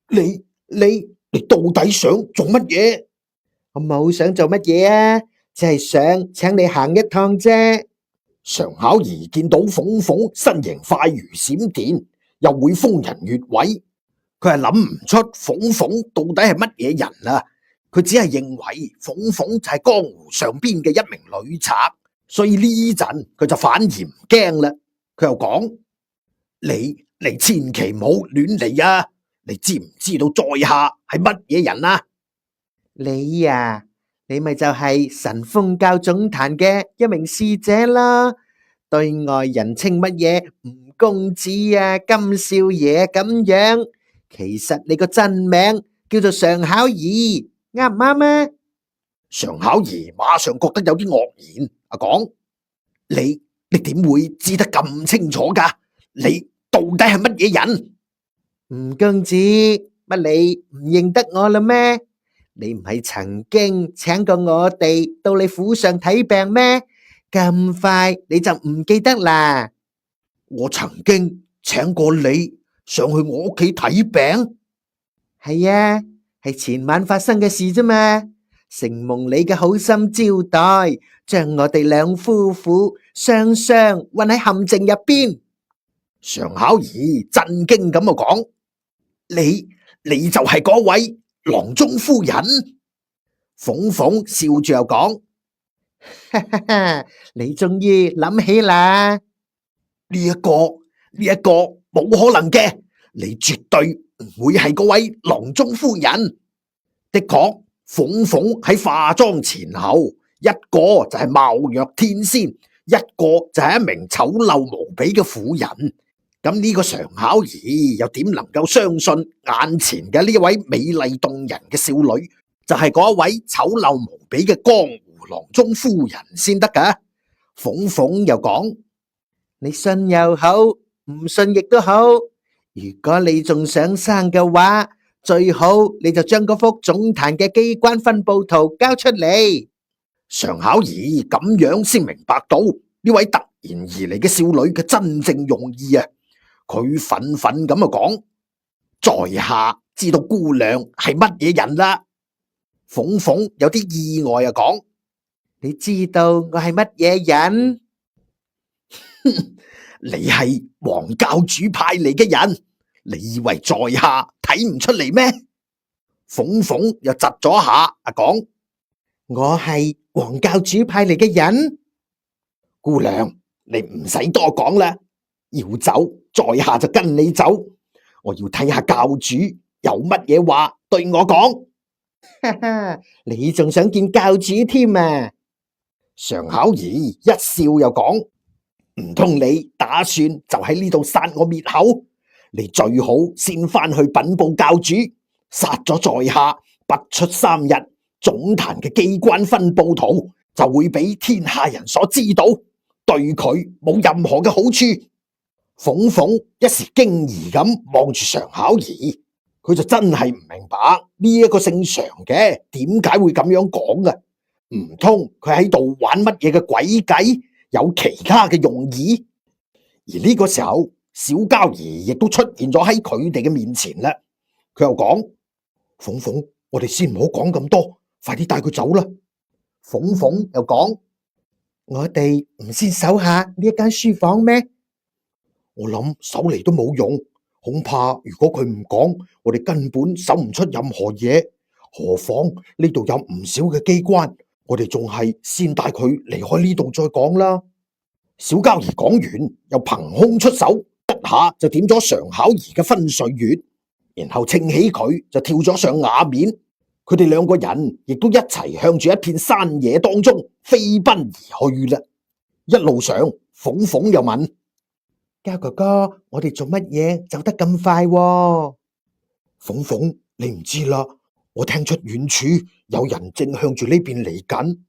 你到底想做乜嘢？
我冇想做乜嘢啊，只係想請你行一趟啫。
常巧兒見到鳳鳳身形快如閃電，又會瘋人越位，佢係諗唔出鳳鳳到底係乜嘢人啊！佢只係認為鳳鳳就係江湖上邊嘅一名女賊，所以呢陣佢就反而唔驚啦。佢又講：你千祈唔好亂嚟啊！你知唔知道在下係乜嘢人啊？
你呀，你咪就係神風教總壇嘅一名使者啦，對外人稱乜嘢吳公子啊、金少爺咁樣，其實你個真名叫做常巧兒，啱唔啱啊？
常巧兒馬上覺得有啲愕然，講：你點會知得咁清楚噶？你到底係乜嘢人？
吳公子，乜你唔認得我啦咩？你唔係曾經請過我哋到你府上睇病咩？咁快你就唔記得啦？
我曾經請過你上去我屋企睇病？
係啊，係前晚發生嘅事啫嘛。承蒙你嘅好心招待，將我哋兩夫婦雙雙困喺陷阱入邊。
常巧兒震驚咁講：你就係嗰位郎中夫人？鳳鳳笑住又講：
哈哈哈，你終於諗起啦！
呢一個冇可能嘅，你絕對唔會係嗰位郎中夫人。的確，鳳鳳喺化妝前後，一個就係貌若天仙，一個就係一名醜陋無比嘅婦人。咁呢個常巧兒又點能夠相信眼前嘅呢位美麗動人嘅少女就係嗰一位醜陋無比嘅江湖郎中夫人先得㗎？鳳鳳又講：
你信又好，唔信亦都好。如果你仲想生嘅話，最好你就將嗰幅總壇嘅機關分佈圖交出嚟。
常巧兒咁樣先明白到呢位突然而嚟嘅少女嘅真正用意啊！佢憤憤咁講：在下知道姑娘係乜嘢人啦。鳳鳳有啲意外啊，講：
你知道我係乜嘢人？
你係黃教主派嚟嘅人，你以為在下睇唔出嚟咩？鳳鳳又窒咗下啊，講：
我係黃教主派嚟嘅人。
姑娘，你唔使多講啦，要走，在下就跟你走。我要睇下教主有乜嘢話對我講。
哈哈，你仲想見教主添啊？
常巧兒一笑又講：唔通你打算就喺呢度殺我滅口？你最好先翻去稟報教主，殺咗在下，不出3日，總壇嘅機關分佈圖就會俾天下人所知道，對佢冇任何嘅好處。鳳鳳一時驚疑咁望住常巧兒，佢就真係唔明白呢一個姓常嘅點解會咁樣講啊？唔通佢喺度玩乜嘢嘅詭計，有其他嘅用意？而呢個時候，小交兒亦都出現咗喺佢哋嘅面前啦。佢又講：鳳鳳，我哋先唔好講咁多，快啲帶佢走啦。鳳鳳又講：
我哋唔先搜下呢一間書房咩？
我諗搜嚟都冇用，恐怕如果佢唔講，我哋根本搜唔出任何嘢。何況呢度有唔少嘅機關，我哋仲係先帶佢離開呢度再講啦。小交兒講完，又憑空出手，一下就點咗常巧兒嘅分水穴，然後稱起佢就跳咗上瓦面。佢哋兩個人亦都一齊向住一片山野當中飛奔而去啦。一路上，鳳鳳又問：
交哥哥，我哋做乜嘢走得咁快喎？
鳳鳳，你唔知啦，我聽出遠處有人正向住呢邊嚟緊。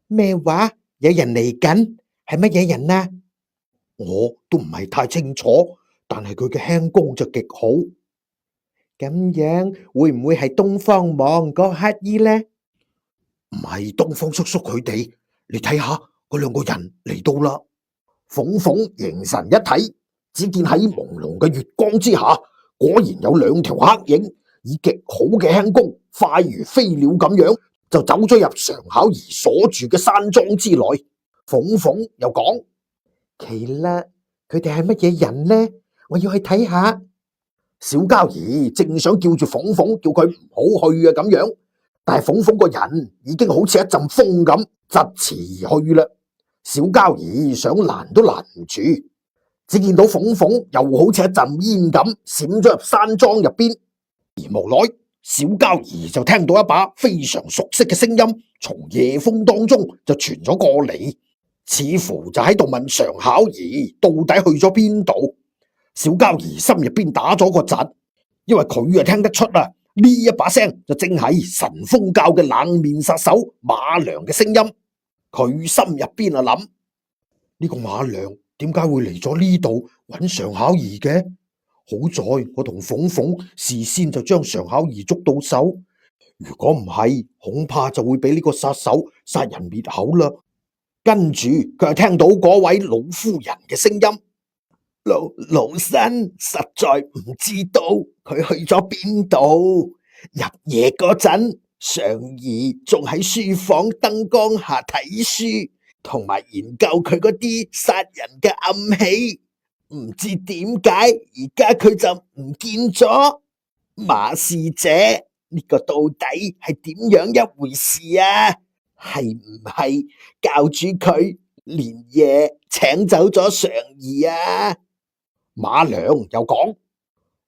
咩話？有人嚟緊？係乜嘢人啊？
我都唔係太清楚，但係佢嘅輕功就極好。
咁樣會唔會係東方網嗰個乞衣呢？
唔係東方叔叔佢哋，你睇下嗰兩個人嚟到啦。鳳鳳凝神一睇，只見喺朦朧嘅月光之下，果然有兩條黑影，以極好嘅輕功，快如飛鳥咁樣就走咗入常巧兒所住嘅山莊之內。鳳鳳又講：
奇啦，佢哋係乜嘢人呢？我要去睇下。
小交兒正想叫住鳳鳳，叫佢唔好去啊咁樣，但係鳳鳳個人已經好似一陣風咁疾馳而去啦。小交兒想攔都攔唔住，只見到鳳鳳又好似一陣煙咁閃咗入山莊入邊，而無奈小交兒就聽到一把非常熟悉嘅聲音從夜風當中就傳咗過嚟，似乎就喺度問常巧兒到底去咗邊度。小交兒心入邊打咗個突，因為佢啊聽得出啊呢一把聲就正係神風教嘅冷面殺手馬良嘅聲音。佢心入邊啊諗：呢個馬良點解會嚟咗呢度揾常巧兒嘅？好在我同鳳鳳事先就將常巧兒捉到手，如果唔係，恐怕就會俾呢個殺手殺人滅口啦。跟住佢又聽到嗰位老夫人嘅聲音：
老身實在唔知道佢去咗邊度。入夜嗰陣，常兒仲喺書房燈光下睇書，同埋研究佢嗰啲殺人嘅暗器。唔知點解而家佢就唔見咗。馬使者，呢個到底係點樣一回事啊？係唔係教主佢連夜請走咗常兒啊？
馬良又講：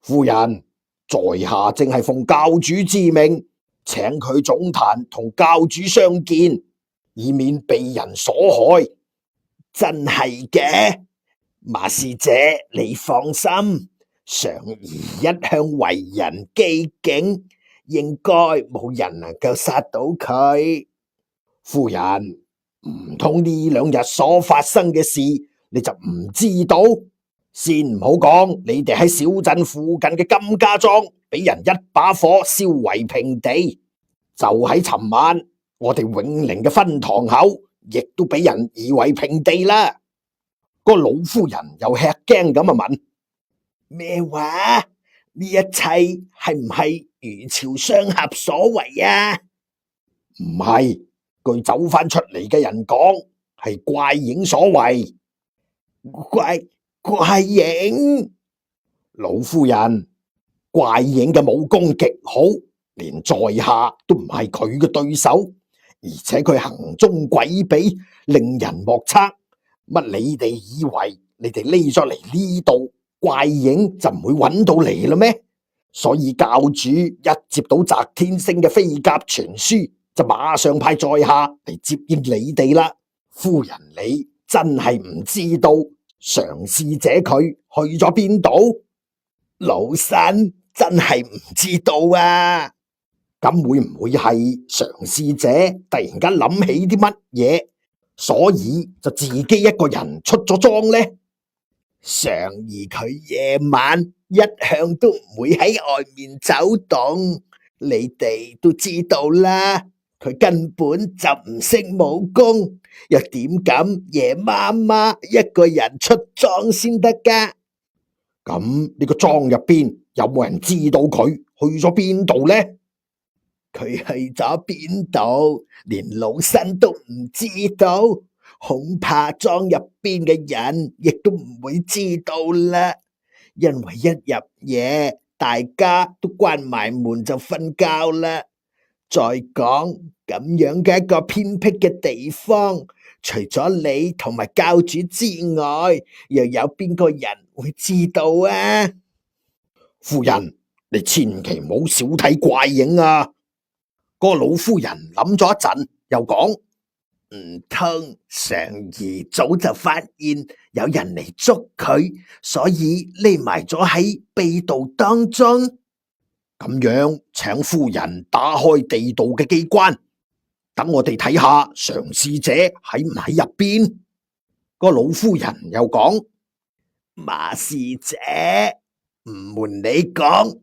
夫人，在下正係奉教主之命，請佢總壇同教主相見，以免被人所害。
真係嘅，馬使者你放心，常兒一向為人機警，應該冇人能夠殺到佢。
夫人，唔通呢兩日所發生嘅事你就唔知道？先唔好講，你哋喺小鎮附近嘅金家莊俾人一把火燒為平地，就喺尋晚，我哋永寧嘅分堂口亦都俾人夷為平地啦。個老夫人又吃驚咁啊問：
咩話？呢一切係唔係魚潮雙俠所為啊？
唔係，據走翻出嚟嘅人講，係怪影所為。
怪影，
老夫人，怪影嘅武功極好，連在下都唔係佢嘅對手，而且佢行蹤詭秘，令人莫測。乜你哋以為你哋匿咗嚟呢度，怪影就唔會揾到你啦咩？所以教主一接到澤天星嘅飛鴿傳書，就馬上派在下嚟接應你哋啦。夫人你真係唔知道常使者佢去咗邊度？
老身真係唔知道啊！
咁會唔會係常使者突然間諗起啲乜嘢，所以就自己一個人出咗莊呢？
常兒佢夜晚一向都唔會喺外面走動，你哋都知道啦。佢根本就唔識武功，又點敢夜媽媽一個人出莊先得噶？
咁呢個莊入邊有冇人知道佢去咗邊度呢？
佢去咗邊度，連老身都唔知道，恐怕莊入邊嘅人亦都唔會知道啦。因為一入夜，大家都關埋門就瞓覺啦。再講咁樣嘅一個偏僻嘅地方，除咗你同埋教主之外，又有邊個人會知道啊？
夫人，你千祈唔好小睇怪影啊！個老夫人諗咗一陣，又講：
唔通常兒早就發現有人嚟捉佢，所以匿埋咗喺秘道當中？
咁樣，請夫人打開地道嘅機關，等我哋睇下常使者喺唔喺入邊。個老夫人又講：
馬使者，唔瞞你講，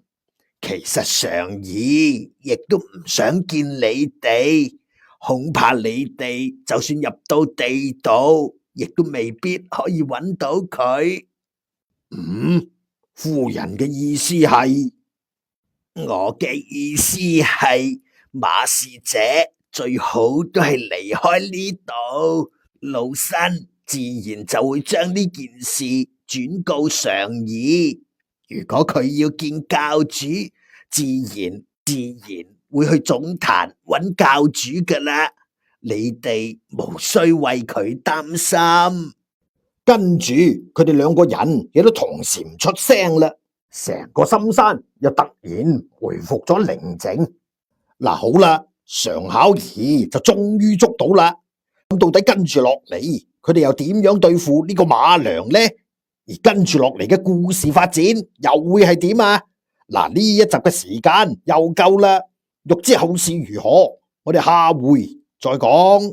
其實常兒亦都唔想見你哋，恐怕你哋就算入到地道，亦都未必可以揾到佢。
夫人嘅意思係？
我嘅意思係，馬使者最好都係離開呢度，老身自然就會將呢件事轉告常兒。如果佢要見教主，自然會去總壇揾教主噶啦。你哋無需為佢擔心。
跟住佢哋兩個人亦都同時唔出聲啦。成個深山又突然回復咗寧靜。嗱，好啦，常巧兒就終於捉到啦。咁到底跟住落嚟，佢哋又點樣對付呢個馬良呢？而跟住落嚟嘅故事發展又會係點啊？嗱，呢一集嘅時間又夠啦，欲知後事如何，我哋下回再講。